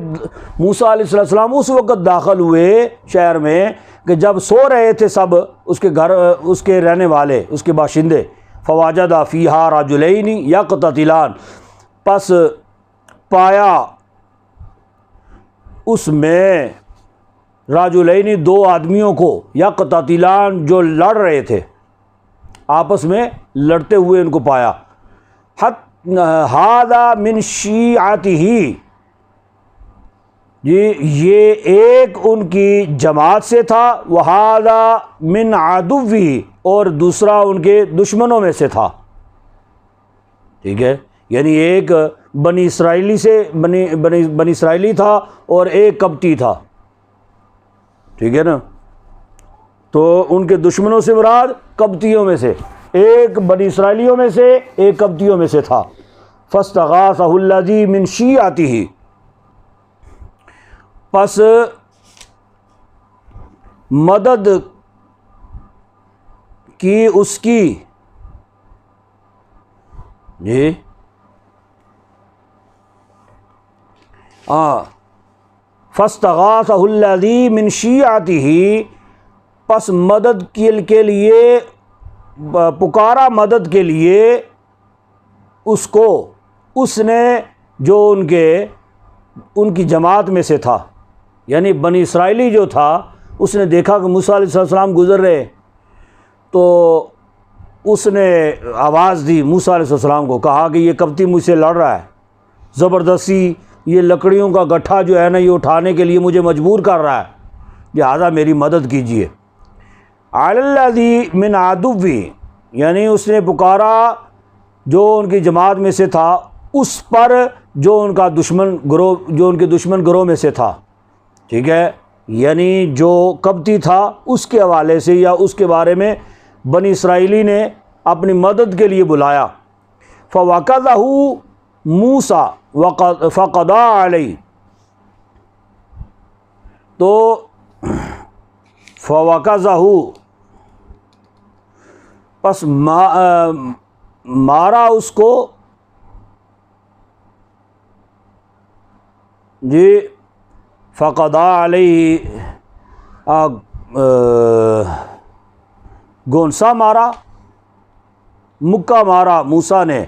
موسیٰ علیہ السلام اس وقت داخل ہوئے شہر میں کہ جب سو رہے تھے سب اس کے گھر، اس کے رہنے والے، اس کے باشندے۔ فواجد فیہا رجلین یقتتلان، پس پایا اس میں رجلین دو آدمیوں کو، یقتتلان جو لڑ رہے تھے، آپس میں لڑتے ہوئے ان کو پایا۔ ھذا من شیعتہ، یہ ایک ان کی جماعت سے تھا، وھذا من عدوہ، اور دوسرا ان کے دشمنوں میں سے تھا، ٹھیک ہے، یعنی ایک بنی اسرائیلی سے بنی اسرائیلی تھا اور ایک قبطی تھا، ٹھیک ہے نا، تو ان کے دشمنوں سے مراد قبطیوں میں سے، ایک بنی اسرائیلیوں میں سے ایک قبطیوں میں سے تھا۔ فاستغاثہ الذی من شیعتہ، پس مدد کی اس کی، جی فاستغاثہ الذی من شیعتہ، پس مدد کے لیے پکارا، مدد کے لیے اس کو، اس نے جو ان کی جماعت میں سے تھا، یعنی بنی اسرائیلی جو تھا، اس نے دیکھا کہ موسیٰ علیہ السلام گزر رہے، تو اس نے آواز دی موسیٰ علیہ السلام کو، کہا کہ یہ قبطی مجھ سے لڑ رہا ہے، زبردستی یہ لکڑیوں کا گٹھا جو ہے نا یہ اٹھانے کے لیے مجھے مجبور کر رہا ہے، لہٰذا میری مدد کیجیے۔ علی الذی من عدوہ، یعنی اس نے پکارا جو ان کی جماعت میں سے تھا اس پر جو ان کا دشمن گروہ، جو ان کے دشمن گروہ میں سے تھا، ٹھیک ہے، یعنی جو قبطی تھا اس کے حوالے سے یا اس کے بارے میں بنی اسرائیلی نے اپنی مدد کے لیے بلایا۔ فوقظہ موسیٰ فقضا علیہ، تو فوقظہ، پس مارا اس کو، جی فقضا علیہ، گونسا مارا، مکہ مارا موسیٰ نے،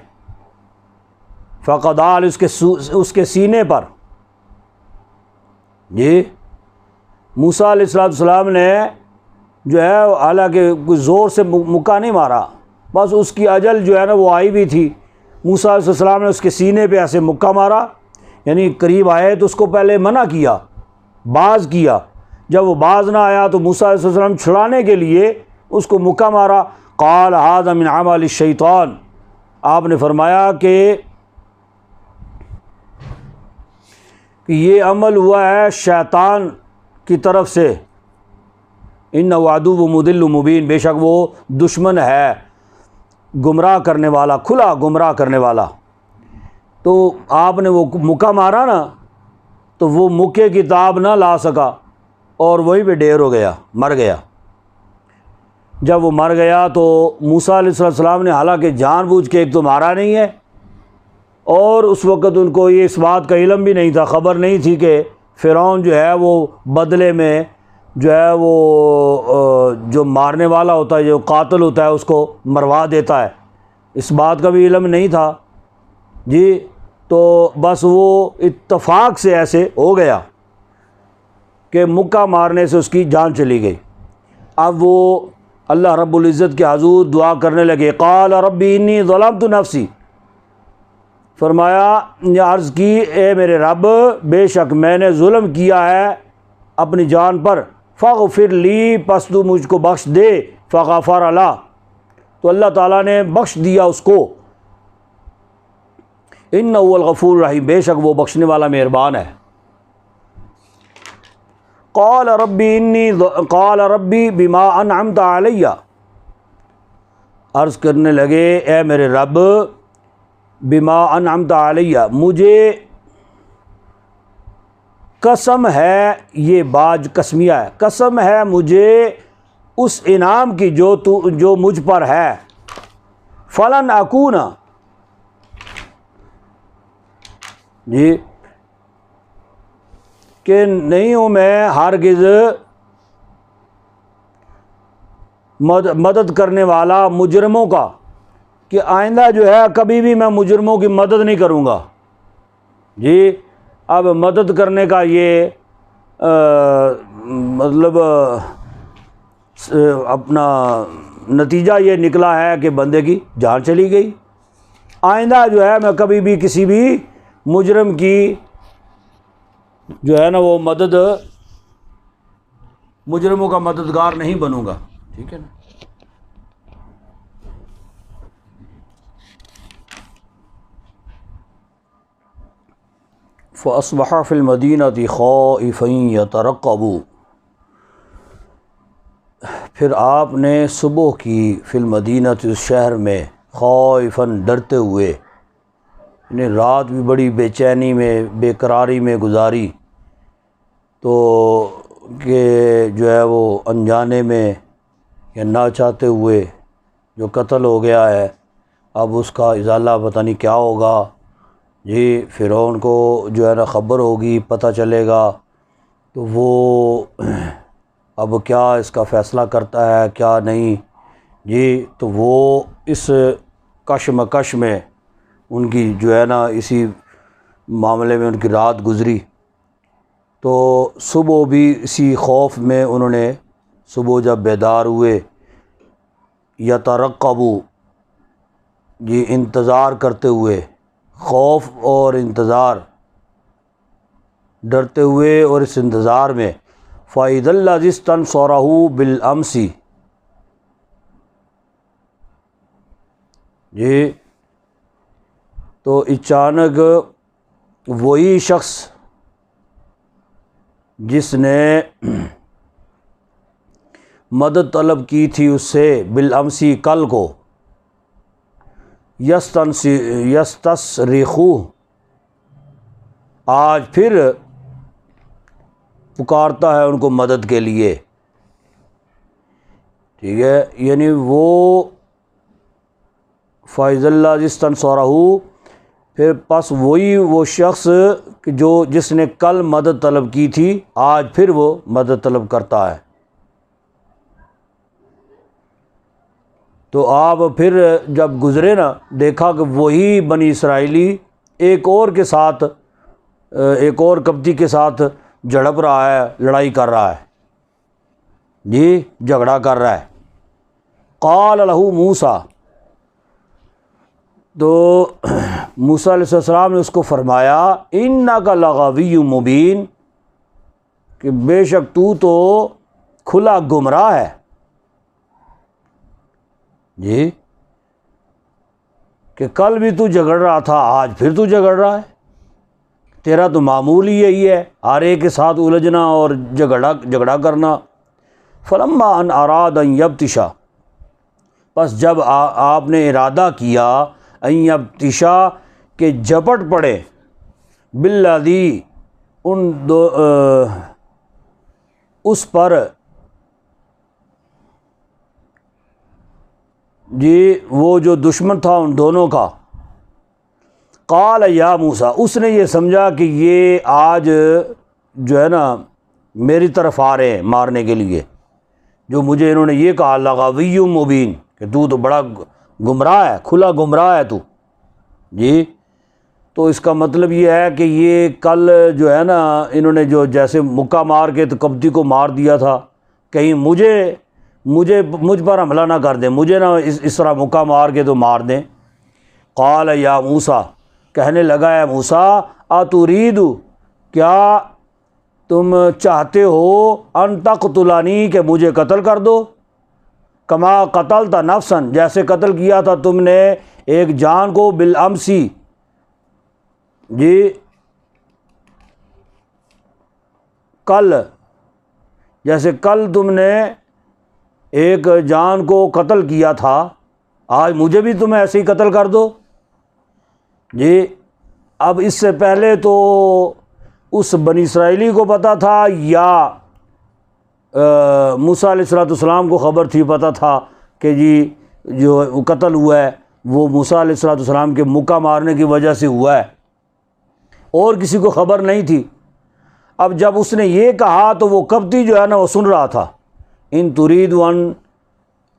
فقضا علیہ، اس کے سینے پر، جی موسیٰ علیہ السلام نے جو ہے حالانکہ کوئی زور سے مکہ نہیں مارا، بس اس کی اجل جو ہے نا وہ آئی بھی تھی، موسیٰ علیہ السلام نے اس کے سینے پہ ایسے مکہ مارا، یعنی قریب آئے تو اس کو پہلے منع کیا، باز کیا، جب وہ باز نہ آیا تو موسیٰ علیہ السلام چھڑانے کے لیے اس کو مکہ مارا۔ قال ھذا من عمل الشیطان، آپ نے فرمایا کہ یہ عمل ہوا ہے شیطان کی طرف سے، انہ عدو مضل مبین، بے شک وہ دشمن ہے گمراہ کرنے والا، کھلا گمراہ کرنے والا۔ تو آپ نے وہ مکہ مارا نا، تو وہ مکے کی تاب نہ لا سکا اور وہیں پہ ڈھیر ہو گیا، مر گیا۔ جب وہ مر گیا تو موسیٰ علیہ السلام نے حالانکہ جان بوجھ کے ایک تو مارا نہیں ہے، اور اس وقت ان کو یہ اس بات کا علم بھی نہیں تھا، خبر نہیں تھی کہ فرعون جو ہے وہ بدلے میں جو ہے وہ جو مارنے والا ہوتا ہے، جو قاتل ہوتا ہے، اس کو مروا دیتا ہے، اس بات کا بھی علم نہیں تھا، جی تو بس وہ اتفاق سے ایسے ہو گیا۔ کہ مکہ مارنے سے اس کی جان چلی گئی۔ اب وہ اللہ رب العزت کے حضور دعا کرنے لگے، قال ربی انی ظلمت نفسی، فرمایا عرض کی اے میرے رب بے شک میں نے ظلم کیا ہے اپنی جان پر، فاغفر لی پس تو مجھ کو بخش دے، فغفر له تو اللہ تعالیٰ نے بخش دیا اس کو، انہ هو الغفور الرحیم بے شک وہ بخشنے والا مہربان ہے۔ قال ربی بما انعمت علی، عرض کرنے لگے اے میرے رب بما انعمت علی، مجھے قسم ہے، یہ باج قسمیہ ہے، قسم ہے مجھے اس انعام کی جو مجھ پر ہے، فلن اکون، جی کہ نہیں ہوں میں ہرگز مدد کرنے والا مجرموں کا، کہ آئندہ جو ہے کبھی بھی میں مجرموں کی مدد نہیں کروں گا۔ جی اب مدد کرنے کا یہ مطلب اپنا نتیجہ یہ نکلا ہے کہ بندے کی جان چلی گئی۔ آئندہ جو ہے میں کبھی بھی کسی بھی مجرم کی جو ہے نا وہ مجرموں کا مددگار نہیں بنوں گا، ٹھیک ہے نا۔ فَأَصْبَحَ فِي الْمَدِينَةِ خَائِفًا يَتَرَقَّبُ، پھر آپ نے صبح کی فی المدینہ اس شہر میں، خائفاً ڈرتے ہوئے، یعنی رات بھی بڑی بے چینی میں بے قراری میں گزاری، تو کہ جو ہے وہ انجانے میں یا نہ چاہتے ہوئے جو قتل ہو گیا ہے، اب اس کا ازالہ پتہ نہیں کیا ہوگا، جی فرعون کو جو ہے نا خبر ہوگی، پتہ چلے گا، تو وہ اب کیا اس کا فیصلہ کرتا ہے کیا نہیں، جی تو وہ اس کشمکش میں ان کی جو ہے نا اسی معاملے میں ان کی رات گزری، تو صبح بھی اسی خوف میں انہوں نے صبح جب بیدار ہوئے، یترقبو یہ انتظار کرتے ہوئے، خوف اور انتظار، ڈرتے ہوئے اور اس انتظار میں، فَإِذَا الَّذِي اسْتَنصَرَهُ بِالْأَمْسِ، جی تو اچانک وہی شخص جس نے مدد طلب کی تھی اس سے، بالامسی کل کو، یستصرخو آج پھر پکارتا ہے ان کو مدد کے لیے، ٹھیک ہے، یعنی وہ فَإِذَا الَّذِي اسْتَنصَرَهُ پھر پس وہی وہ شخص جس نے کل مدد طلب کی تھی آج پھر وہ مدد طلب کرتا ہے۔ تو آپ پھر جب گزرے نا، دیکھا کہ وہی بنی اسرائیلی ایک اور قبطی کے ساتھ جھڑپ رہا ہے، لڑائی کر رہا ہے، جی جھگڑا کر رہا ہے۔ قال له موسیٰ، تو موسیٰ علیہ السلام نے اس کو فرمایا، انک لغوی مبین، کہ بے شک تو کھلا گمراہ ہے، جی کہ کل بھی تو جھگڑ رہا تھا آج پھر تو جھگڑ رہا ہے، تیرا تو معمول ہی یہی ہے ہر ایک کے ساتھ الجھنا اور جھگڑا کرنا۔ فلما ان اراد ان یبطش، پس جب آپ نے ارادہ کیا، ان یبطش کہ جھپٹ پڑے، بالذی اس پر، جی وہ جو دشمن تھا ان دونوں کا، قال یا موسیٰ، اس نے یہ سمجھا کہ یہ آج جو ہے نا میری طرف آ رہے ہیں مارنے کے لیے، جو مجھے انہوں نے یہ کہا لغوی مبین، کہ تو بڑا گمراہ ہے، کھلا گمراہ ہے تو، جی تو اس کا مطلب یہ ہے کہ یہ کل جو ہے نا انہوں نے جو جیسے مکہ مار کے تو قبطی کو مار دیا تھا، کہیں مجھ پر حملہ نہ کر دیں، مجھے نہ اس طرح مکہ مار کے تو مار دیں۔ قال یا موسیٰ، کہنے لگا ہے موسیٰ، اترید، کیا تم چاہتے ہو ان تقتلنی، کہ مجھے قتل کر دو، کما قتلت نفسا، جیسے قتل کیا تھا تم نے ایک جان کو، بالامسی، جی کل، جیسے کل تم نے ایک جان کو قتل کیا تھا، آج مجھے بھی تم ایسے ہی قتل کر دو۔ جی اب اس سے پہلے تو اس بنی اسرائیلی کو پتہ تھا یا موسیٰ علیہ السلام کو خبر تھی، پتہ تھا کہ جی جو قتل ہوا ہے وہ موسیٰ علیہ السلام کے مکہ مارنے کی وجہ سے ہوا ہے، اور کسی کو خبر نہیں تھی۔ اب جب اس نے یہ کہا تو وہ قبطی جو ہے نا وہ سن رہا تھا، ان ترید ان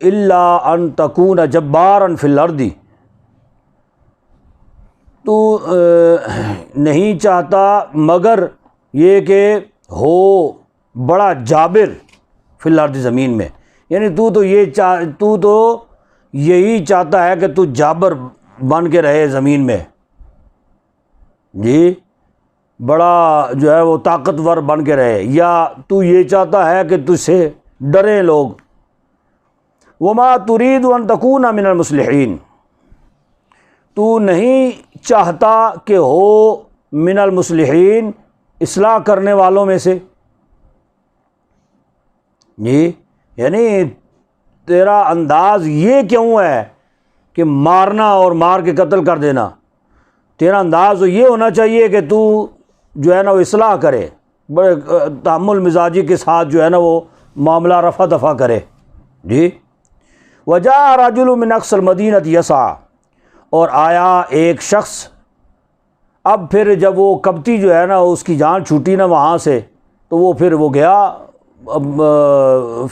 الا ان تکون جبارا فی الارض، تو نہیں چاہتا مگر یہ کہ ہو بڑا جابر فی الارض، زمین میں، یعنی تو تو یہی چاہتا ہے کہ تو جابر بن کے رہے زمین میں، جی بڑا جو ہے وہ طاقتور بن کے رہے، یا تو یہ چاہتا ہے کہ تجھ سے ڈریں لوگ۔ وما ترید ان تکون من المصلحین، تو نہیں چاہتا کہ ہو من المصلحین، اصلاح کرنے والوں میں سے، جی یعنی تیرا انداز یہ کیوں ہے کہ مارنا اور مار کے قتل کر دینا؟ تیرا انداز تو یہ ہونا چاہیے کہ تو جو ہے نا وہ اصلاح کرے، بڑے تحمل مزاجی کے ساتھ جو ہے نا وہ معاملہ رفع دفع کرے۔ جی وجاء رجل من اقصى المدینہ یسعی، اور آیا ایک شخص، اب پھر جب وہ قبطی جو ہے نا اس کی جان چھوٹی نا وہاں سے، تو وہ پھر وہ گیا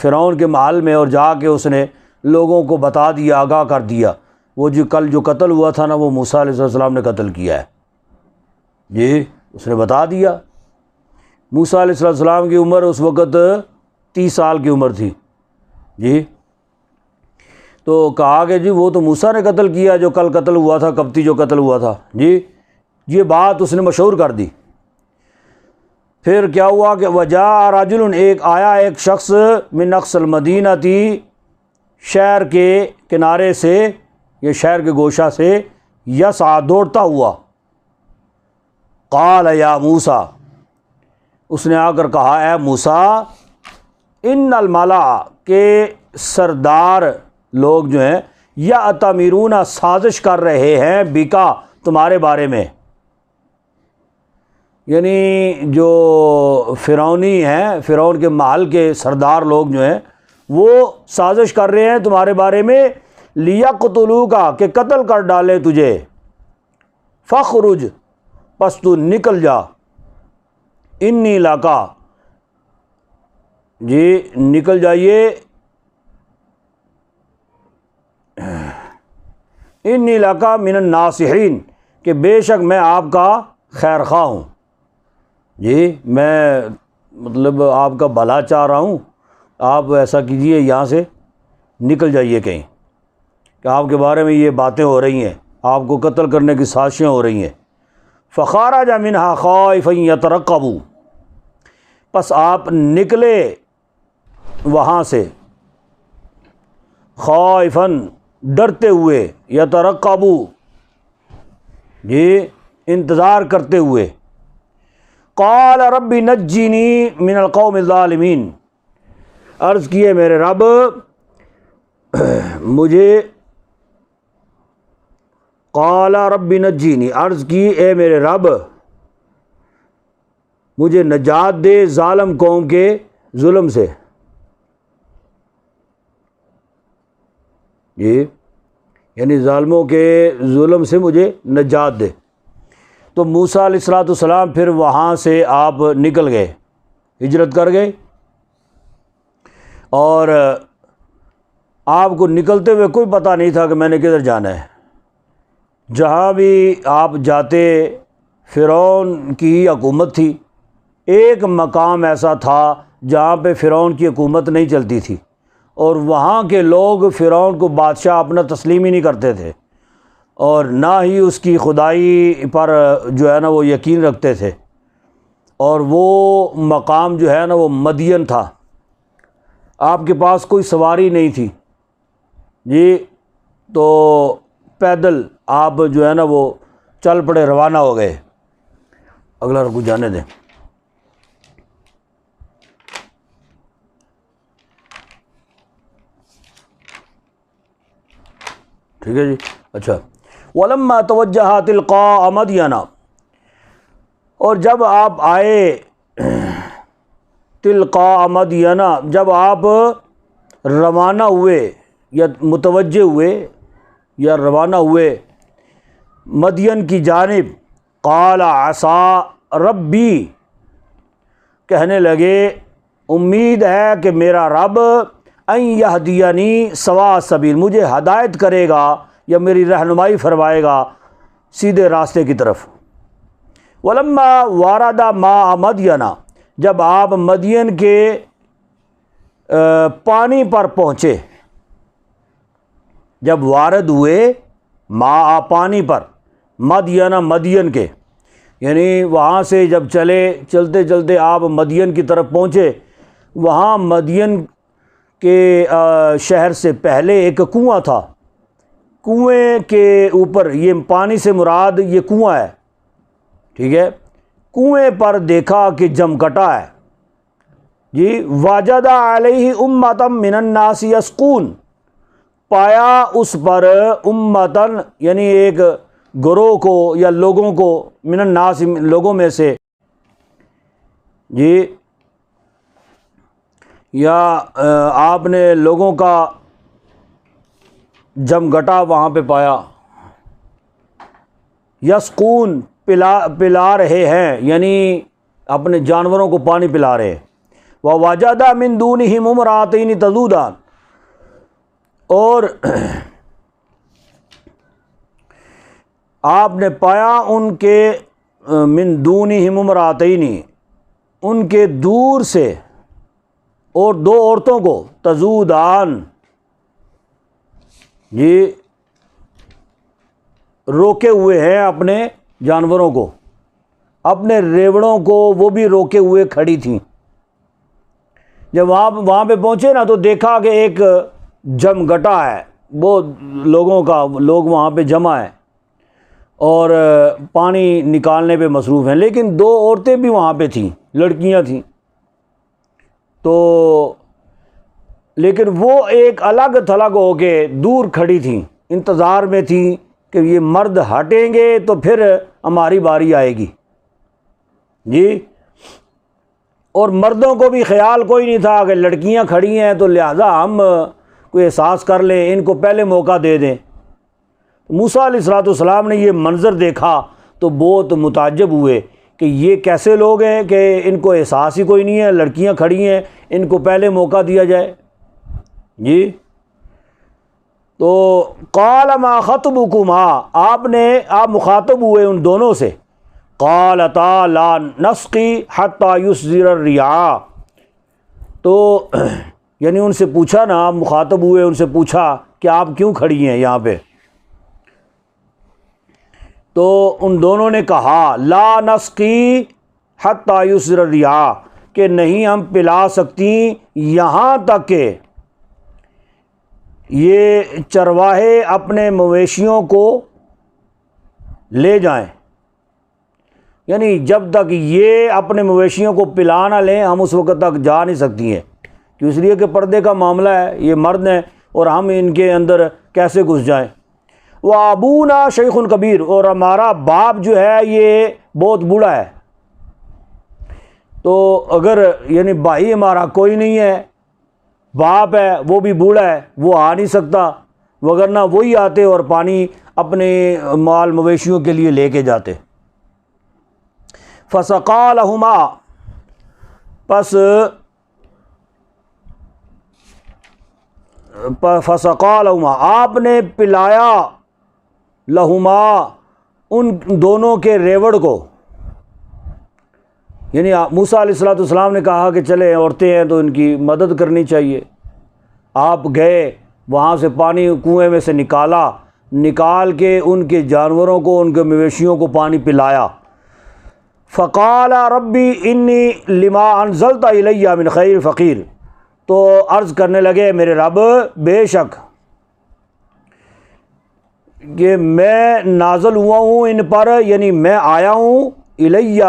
فرعون کے محل میں، اور جا کے اس نے لوگوں کو بتا دیا، آگاہ کر دیا، وہ جو کل جو قتل ہوا تھا نا وہ موسیٰ علیہ السلام نے قتل کیا ہے۔ جی اس نے بتا دیا۔ موسیٰ علیہ السلام کی عمر اس وقت 30 سال کی عمر تھی۔ جی تو کہا کہ جی وہ تو موسیٰ نے قتل کیا جو کل قتل ہوا تھا، قبطی جو قتل ہوا تھا۔ جی یہ بات اس نے مشہور کر دی۔ پھر کیا ہوا کہ وجاء رجل، ایک شخص، من اقصى المدینہ تھی، شہر کے کنارے سے، یہ شہر کے گوشہ سے، یسعی دوڑتا ہوا، قال یا موسیٰ، اس نے آ کر کہا اے موسیٰ، ان الملا، کہ سردار لوگ جو ہیں، یأتمرون، سازش کر رہے ہیں، بکا، تمہارے بارے میں، یعنی جو فرعونی ہیں، فرعون کے محل کے سردار لوگ جو ہیں وہ سازش کر رہے ہیں تمہارے بارے میں، لیقتلوک، کہ قتل کر ڈالیں تجھے، فخرج، پس تو نکل جا، انی لکا، جی نکل جائیے، انی لکا من الناصحین، کہ بے شک میں آپ کا خیر خواہ ہوں، جی میں مطلب آپ کا بھلا چاہ رہا ہوں، آپ ایسا کیجئے یہاں سے نکل جائیے کہیں، کہ آپ کے بارے میں یہ باتیں ہو رہی ہیں، آپ کو قتل کرنے کی سازشیں ہو رہی ہیں۔ فخرج منها خائفا یترقب، پس آپ نکلے وہاں سے، خائفا، ڈرتے ہوئے، یترقب، جی انتظار کرتے ہوئے، قال رب نجنی من القوم الظالمین، عرض کیے میرے رب مجھے، قال رب نجنی، عرض کی اے میرے رب مجھے نجات دے ظالم قوم کے ظلم سے، جی یعنی ظالموں کے ظلم سے مجھے نجات دے۔ تو موسیٰ علیہ السلام پھر وہاں سے آپ نکل گئے، ہجرت کر گئے، اور آپ کو نکلتے ہوئے کوئی پتہ نہیں تھا کہ میں نے کدھر جانا ہے، جہاں بھی آپ جاتے فرعون کی ہی حکومت تھی، ایک مقام ایسا تھا جہاں پہ فرعون کی حکومت نہیں چلتی تھی، اور وہاں کے لوگ فرعون کو بادشاہ اپنا تسلیم ہی نہیں کرتے تھے، اور نہ ہی اس کی خدائی پر جو ہے نا وہ یقین رکھتے تھے، اور وہ مقام جو ہے نا وہ مدین تھا۔ آپ کے پاس کوئی سواری نہیں تھی جی، تو پیدل آپ جو ہے نا وہ چل پڑے، روانہ ہو گئے۔ اگلا رکو جانے دیں۔ ٹھیک ہے جی، اچھا۔ وَلَمَّا تَوَجَّهَ تِلْقَاءَ مَدْيَنَ، اور جب آپ آئے تلقاء مدین، جب آپ روانہ ہوئے یا متوجہ ہوئے یا روانہ ہوئے مدین کی جانب، قال عسى ربی، کہنے لگے امید ہے کہ میرا رب ان یہدینی سواء السبیل، مجھے ہدایت کرے گا یا میری رہنمائی فرمائے گا سیدھے راستے کی طرف۔ ولما وارد ماء مدین، جب آپ مدین کے پانی پر پہنچے، جب وارد ہوئے ماء پانی پر، مدین مدین کے، یعنی وہاں سے جب چلتے چلتے آپ مدین کی طرف پہنچے، وہاں مدین کے شہر سے پہلے ایک کنواں تھا، کنویں کے اوپر، یہ پانی سے مراد یہ کنواں ہے، ٹھیک ہے، کنویں پر دیکھا کہ جم کٹا ہے جی۔ وجد علیہ امۃ من الناس یسقون، پایا اس پر امتن یعنی ایک گروہ کو یا لوگوں کو، من الناس لوگوں میں سے جی، یا آپ نے لوگوں کا جم گٹا وہاں پہ پایا، یسقون پلا رہے ہیں، یعنی اپنے جانوروں کو پانی پلا رہے ہیں۔ ووجد من دونہم امرأتین تذودان، اور آپ نے پایا ان کے من دونہم امرأتین، ان کے دور سے اور دو عورتوں کو، تذودان یہ روکے ہوئے ہیں اپنے جانوروں کو، اپنے ریوڑوں کو وہ بھی روکے ہوئے کھڑی تھیں۔ جب وہاں پہ پہنچے نا تو دیکھا کہ ایک جم گٹا ہے، وہ لوگوں کا، لوگ وہاں پہ جمع ہیں اور پانی نکالنے پہ مصروف ہیں، لیکن دو عورتیں بھی وہاں پہ تھیں، لڑکیاں تھیں، تو لیکن وہ ایک الگ تھلگ ہو کے دور کھڑی تھیں، انتظار میں تھیں کہ یہ مرد ہٹیں گے تو پھر ہماری باری آئے گی جی۔ اور مردوں کو بھی خیال کوئی نہیں تھا کہ لڑکیاں کھڑی ہیں تو لہذا ہم کوئی احساس کر لیں، ان کو پہلے موقع دے دیں۔ موسیٰ علیہ السلام نے یہ منظر دیکھا تو بہت متعجب ہوئے کہ یہ کیسے لوگ ہیں کہ ان کو احساس ہی کوئی نہیں ہے، لڑکیاں کھڑی ہیں، ان کو پہلے موقع دیا جائے جی۔ تو قال ما خطبکما، آپ مخاطب ہوئے ان دونوں سے، قالتا لا نسقی حتی یصدر الرعاء، تو یعنی ان سے پوچھا نا، آپ مخاطب ہوئے ان سے پوچھا کہ آپ کیوں کھڑی ہیں یہاں پہ، تو ان دونوں نے کہا لا نسقی حتی یصدر الرعاء، کہ نہیں ہم پلا سکتی یہاں تک کہ یہ چرواہے اپنے مویشیوں کو لے جائیں، یعنی جب تک یہ اپنے مویشیوں کو پلا نہ لیں ہم اس وقت تک جا نہیں سکتی ہیں، کہ اس لیے کہ پردے کا معاملہ ہے، یہ مرد ہیں اور ہم ان کے اندر کیسے گھس جائیں۔ وَأَبُونَا شَيْخٌ کبیر، اور ہمارا باپ جو ہے یہ بہت بوڑھا ہے، تو اگر یعنی بھائی ہمارا کوئی نہیں ہے، باپ ہے وہ بھی بوڑھا ہے، وہ آ نہیں سکتا، وگرنہ وہی آتے اور پانی اپنے مال مویشیوں کے لیے لے کے جاتے۔ فَسَقَىٰ لَهُمَا، پس فَسَقَىٰ لَهُمَا، آپ نے پلایا لہما ان دونوں کے ریوڑ کو، یعنی موسیٰ علیہ الصلوۃ والسلام نے کہا کہ چلے عورتیں ہیں تو ان کی مدد کرنی چاہیے، آپ گئے وہاں سے پانی کنویں میں سے نکال کے ان کے جانوروں کو، ان کے مویشیوں کو پانی پلایا۔ فقال ربی انی لما انزلت الی من خیر فقیر، تو عرض کرنے لگے میرے رب بے شک کہ میں نازل ہوا ہوں ان پر، یعنی میں آیا ہوں الیہ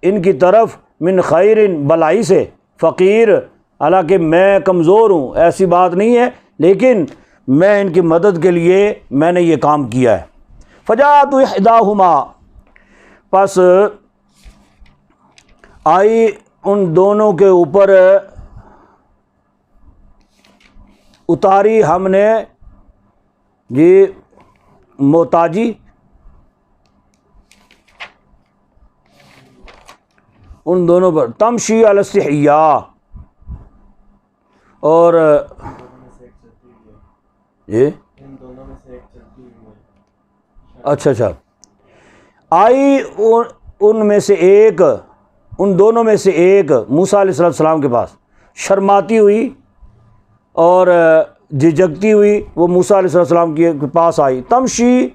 ان کی طرف، من خیر بلائی سے، فقیر حالانکہ میں کمزور ہوں، ایسی بات نہیں ہے، لیکن میں ان کی مدد کے لیے میں نے یہ کام کیا ہے۔ فجاءت احداہما، پس آئی ان دونوں کے اوپر اتاری ہم نے جی محتاجی، ان دونوں پر، تمشی علی استحیاء، اور یہ اچھا آئی ان میں سے ایک، ان دونوں میں سے ایک موسیٰ علیہ السلام کے پاس شرماتی ہوئی اور جھجکتی ہوئی، وہ موسیٰ علیہ السلام کے پاس آئی، تمشی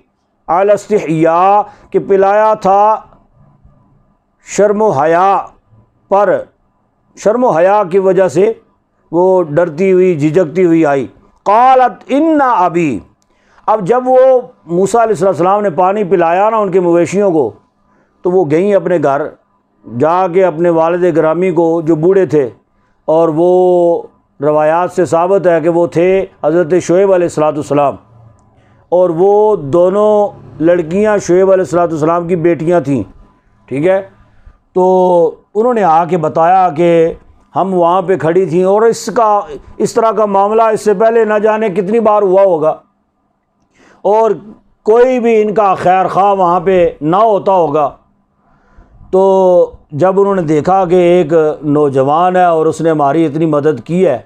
علی استحیاء کہ پلایا تھا شرم و حیا پر، شرم و حیا کی وجہ سے وہ ڈرتی ہوئی جھجکتی ہوئی آئی۔ قالت ان ابی، اب جب وہ موسیٰ علیہ السلام نے پانی پلایا نا ان کے مویشیوں کو، تو وہ گئیں اپنے گھر جا کے اپنے والد گرامی کو جو بوڑھے تھے، اور وہ روایات سے ثابت ہے کہ وہ تھے حضرت شعیب علیہ السلام، اور وہ دونوں لڑکیاں شعیب علیہ السلام کی بیٹیاں تھیں، ٹھیک ہے، تو انہوں نے آ کے بتایا کہ ہم وہاں پہ کھڑی تھیں، اور اس طرح کا معاملہ اس سے پہلے نہ جانے کتنی بار ہوا ہوگا، اور کوئی بھی ان کا خیر خواہ وہاں پہ نہ ہوتا ہوگا۔ تو جب انہوں نے دیکھا کہ ایک نوجوان ہے اور اس نے ہماری اتنی مدد کی ہے،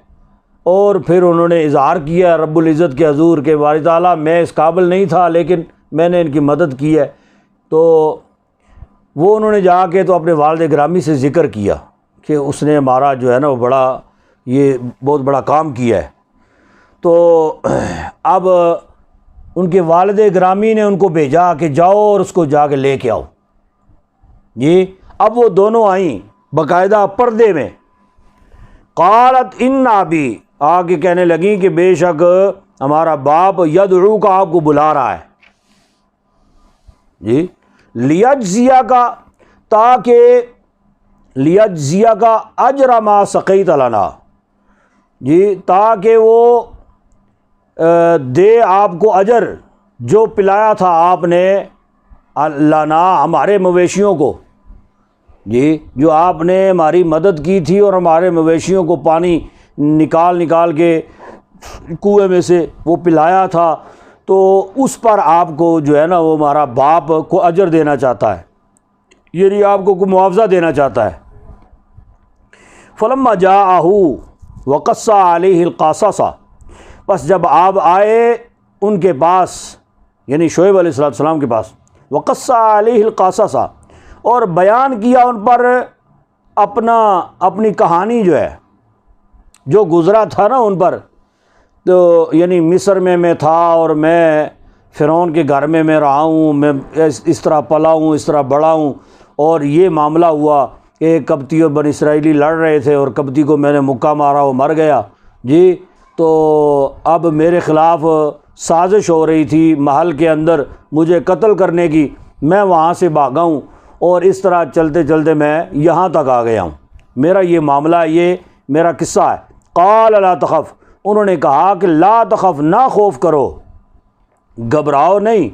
اور پھر انہوں نے اظہار کیا رب العزت کے حضور کہ باری تعالیٰ میں اس قابل نہیں تھا لیکن میں نے ان کی مدد کی ہے، تو وہ انہوں نے جا کے تو اپنے والد گرامی سے ذکر کیا کہ اس نے ہمارا جو ہے نا وہ بہت بڑا کام کیا ہے۔ تو اب ان کے والد گرامی نے ان کو بھیجا کہ جاؤ اور اس کو جا کے لے کے آؤ جی۔ اب وہ دونوں آئیں باقاعدہ پردے میں، قالت ان ابی، آگے کہنے لگیں کہ بے شک ہمارا باپ یدعو کا آپ کو بلا رہا ہے جی، لیجزیہ کا، تاکہ لیجزیہ کا اجر ما سقیت لنا جی، تاکہ وہ دے آپ کو اجر جو پلایا تھا آپ نے لنا ہمارے مویشیوں کو جی، جو آپ نے ہماری مدد کی تھی اور ہمارے مویشیوں کو پانی نکال کے کنویں میں سے وہ پلایا تھا، تو اس پر آپ کو جو ہے نا وہ ہمارا باپ کو اجر دینا چاہتا ہے، یعنی آپ کو معاوضہ دینا چاہتا ہے۔ فلما جاءہ وقص علیہ القصص، پس جب آپ آئے ان کے پاس یعنی شعیب علیہ السلام کے پاس، وقص علیہ القصص، اور بیان کیا ان پر اپنی کہانی جو ہے جو گزرا تھا نا ان پر، تو یعنی مصر میں تھا اور میں فرعون کے گھر میں رہا ہوں، میں اس طرح پلا ہوں، اس طرح بڑا ہوں، اور یہ معاملہ ہوا کہ قبطی اور بنی اسرائیلی لڑ رہے تھے اور قبطی کو میں نے مکہ مارا، وہ مر گیا جی، تو اب میرے خلاف سازش ہو رہی تھی محل کے اندر مجھے قتل کرنے کی، میں وہاں سے بھاگا ہوں اور اس طرح چلتے چلتے میں یہاں تک آ گیا ہوں، میرا یہ معاملہ، یہ میرا قصہ ہے۔ قال لا تخف، انہوں نے کہا کہ لا تخف، نہ خوف کرو، گھبراؤ نہیں،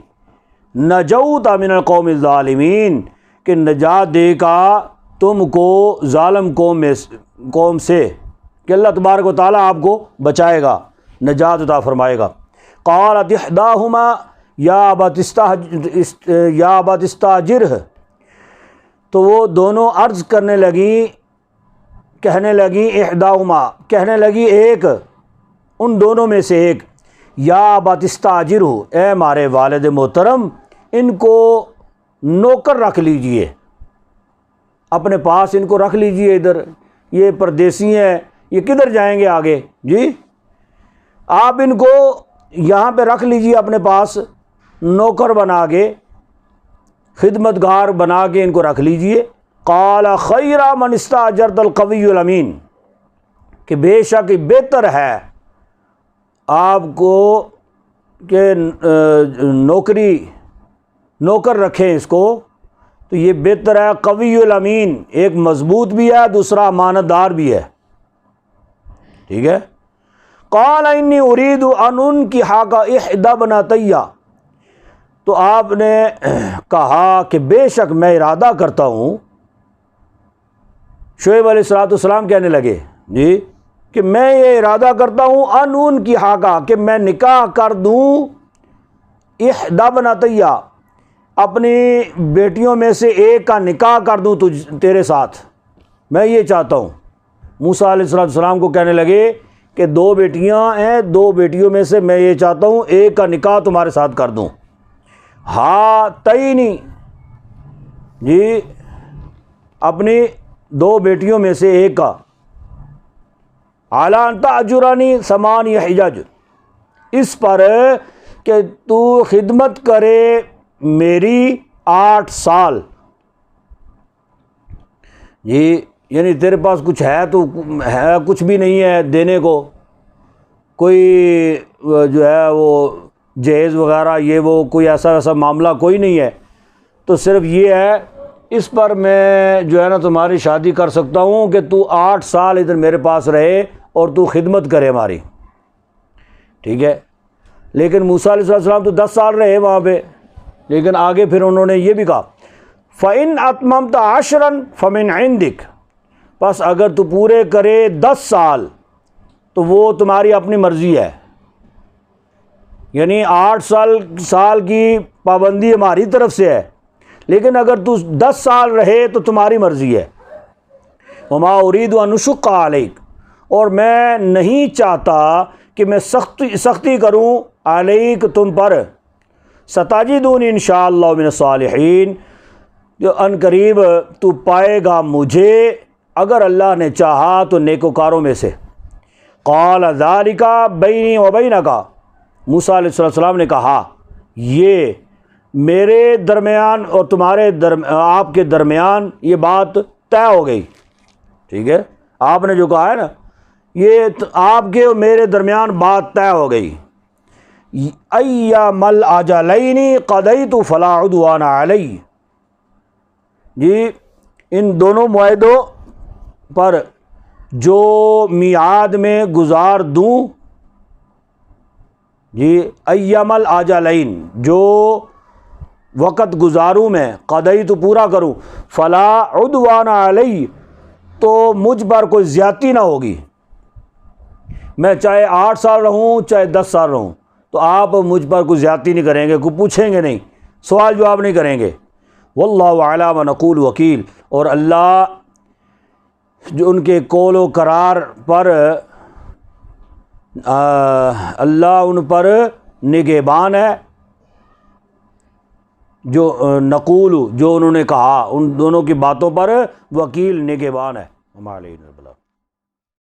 نجوت من القوم الظالمین، کہ نجات دے گا تم کو ظالم قوم سے، کہ اللہ تبارک و تعالیٰ آپ کو بچائے گا، نجات عطا فرمائے گا۔ قالت احداہما یا ابت استاجرہ، تو وہ دونوں عرض کرنے لگیں، کہنے لگیں، احداہما کہنے لگی ایک، ان دونوں میں سے ایک، یا ابت استاجرہ، اے ہمارے والد محترم ان کو نوکر رکھ لیجئے، اپنے پاس ان کو رکھ لیجئے، ادھر یہ پردیسی ہیں، یہ کدھر جائیں گے آگے؟ جی آپ ان کو یہاں پہ رکھ لیجئے اپنے پاس، نوکر بنا کے، خدمتگار بنا کے ان کو رکھ لیجئے۔ قال خیر من استاجرت القوی الامین، کہ بے شک بہتر ہے آپ کو کہ نوکر رکھیں اس کو، تو یہ بہتر ہے قوی الامین، ایک مضبوط بھی ہے، دوسرا امانت دار بھی ہے، ٹھیک ہے۔ قال انی ارید ان انکحک احدی بنتی، تو آپ نے کہا کہ بے شک میں ارادہ کرتا ہوں، شعیب علیہ السلام کہنے لگے جی کہ میں یہ ارادہ کرتا ہوں ان انکحک، کہ میں نکاح کر دوں احدی بنتی، اپنی بیٹیوں میں سے ایک کا نکاح کر دوں تیرے ساتھ، میں یہ چاہتا ہوں۔ موسیٰ علیہ السلام کو کہنے لگے کہ 2 بیٹیاں ہیں، 2 بیٹیوں میں سے میں یہ چاہتا ہوں ایک کا نکاح تمہارے ساتھ کر دوں۔ ہاتینی، جی اپنی 2 بیٹیوں میں سے ایک کا، علی ان تأجرنی 8 حجج، اس پر کہ تو خدمت کرے میری 8 سال، جی یعنی تیرے پاس کچھ ہے تو ہے، کچھ بھی نہیں ہے دینے کو، کوئی جو ہے وہ جہیز وغیرہ یہ وہ کوئی ایسا ویسا معاملہ کوئی نہیں ہے، تو صرف یہ ہے اس پر میں جو ہے نا تمہاری شادی کر سکتا ہوں کہ تو 8 سال ادھر میرے پاس رہے اور تو خدمت کرے ہماری، ٹھیک ہے۔ لیکن موسیٰ علیہ السلام تو 10 سال رہے وہاں پہ، لیکن آگے پھر انہوں نے یہ بھی کہا فَإِنْ أَتْمَمْتَ عَشْرًا فَمِنْ عِنْدِكَ، پس اگر تو پورے کرے 10 سال تو وہ تمہاری اپنی مرضی ہے، یعنی 8 سال کی پابندی ہماری طرف سے ہے، لیکن اگر تو 10 سال رہے تو تمہاری مرضی ہے۔ وَمَا أُرِيدُ أَنْ أُشُقَّ عَلَيْكَ، اور میں نہیں چاہتا کہ میں سختی کروں علیک تم پر، ستجدونی انشاءاللہ من الصالحین، جو ان قریب تو پائے گا مجھے اگر اللہ نے چاہا تو نیکوکاروں میں سے۔ قال ذالک بینی و بینک، موسیٰ علیہ السلام نے کہا یہ میرے درمیان اور تمہارے آپ کے درمیان یہ بات طے ہو گئی، ٹھیک ہے، آپ نے جو کہا ہے نا یہ آپ کے اور میرے درمیان بات طے ہو گئی۔ ایام الاجلین قضیت فلا عدوان علی، جی ان دونوں معاہدوں پر جو میعاد میں گزار دوں، جی ایام الاجلین جو وقت گزاروں میں، قضیت پورا کروں، فلا عدوان علی تو مجھ پر کوئی زیادتی نہ ہوگی، میں چاہے 8 سال رہوں چاہے 10 سال رہوں تو آپ مجھ پر کوئی زیادتی نہیں کریں گے، کوئی پوچھیں گے نہیں، سوال جواب نہیں کریں گے۔ واللہ علی ما نقول وکیل، اور اللہ جو ان کے قول و قرار پر اللہ ان پر نگہبان ہے، جو نقول جو انہوں نے کہا ان دونوں کی باتوں پر وکیل نگہبان ہے۔ ہمارے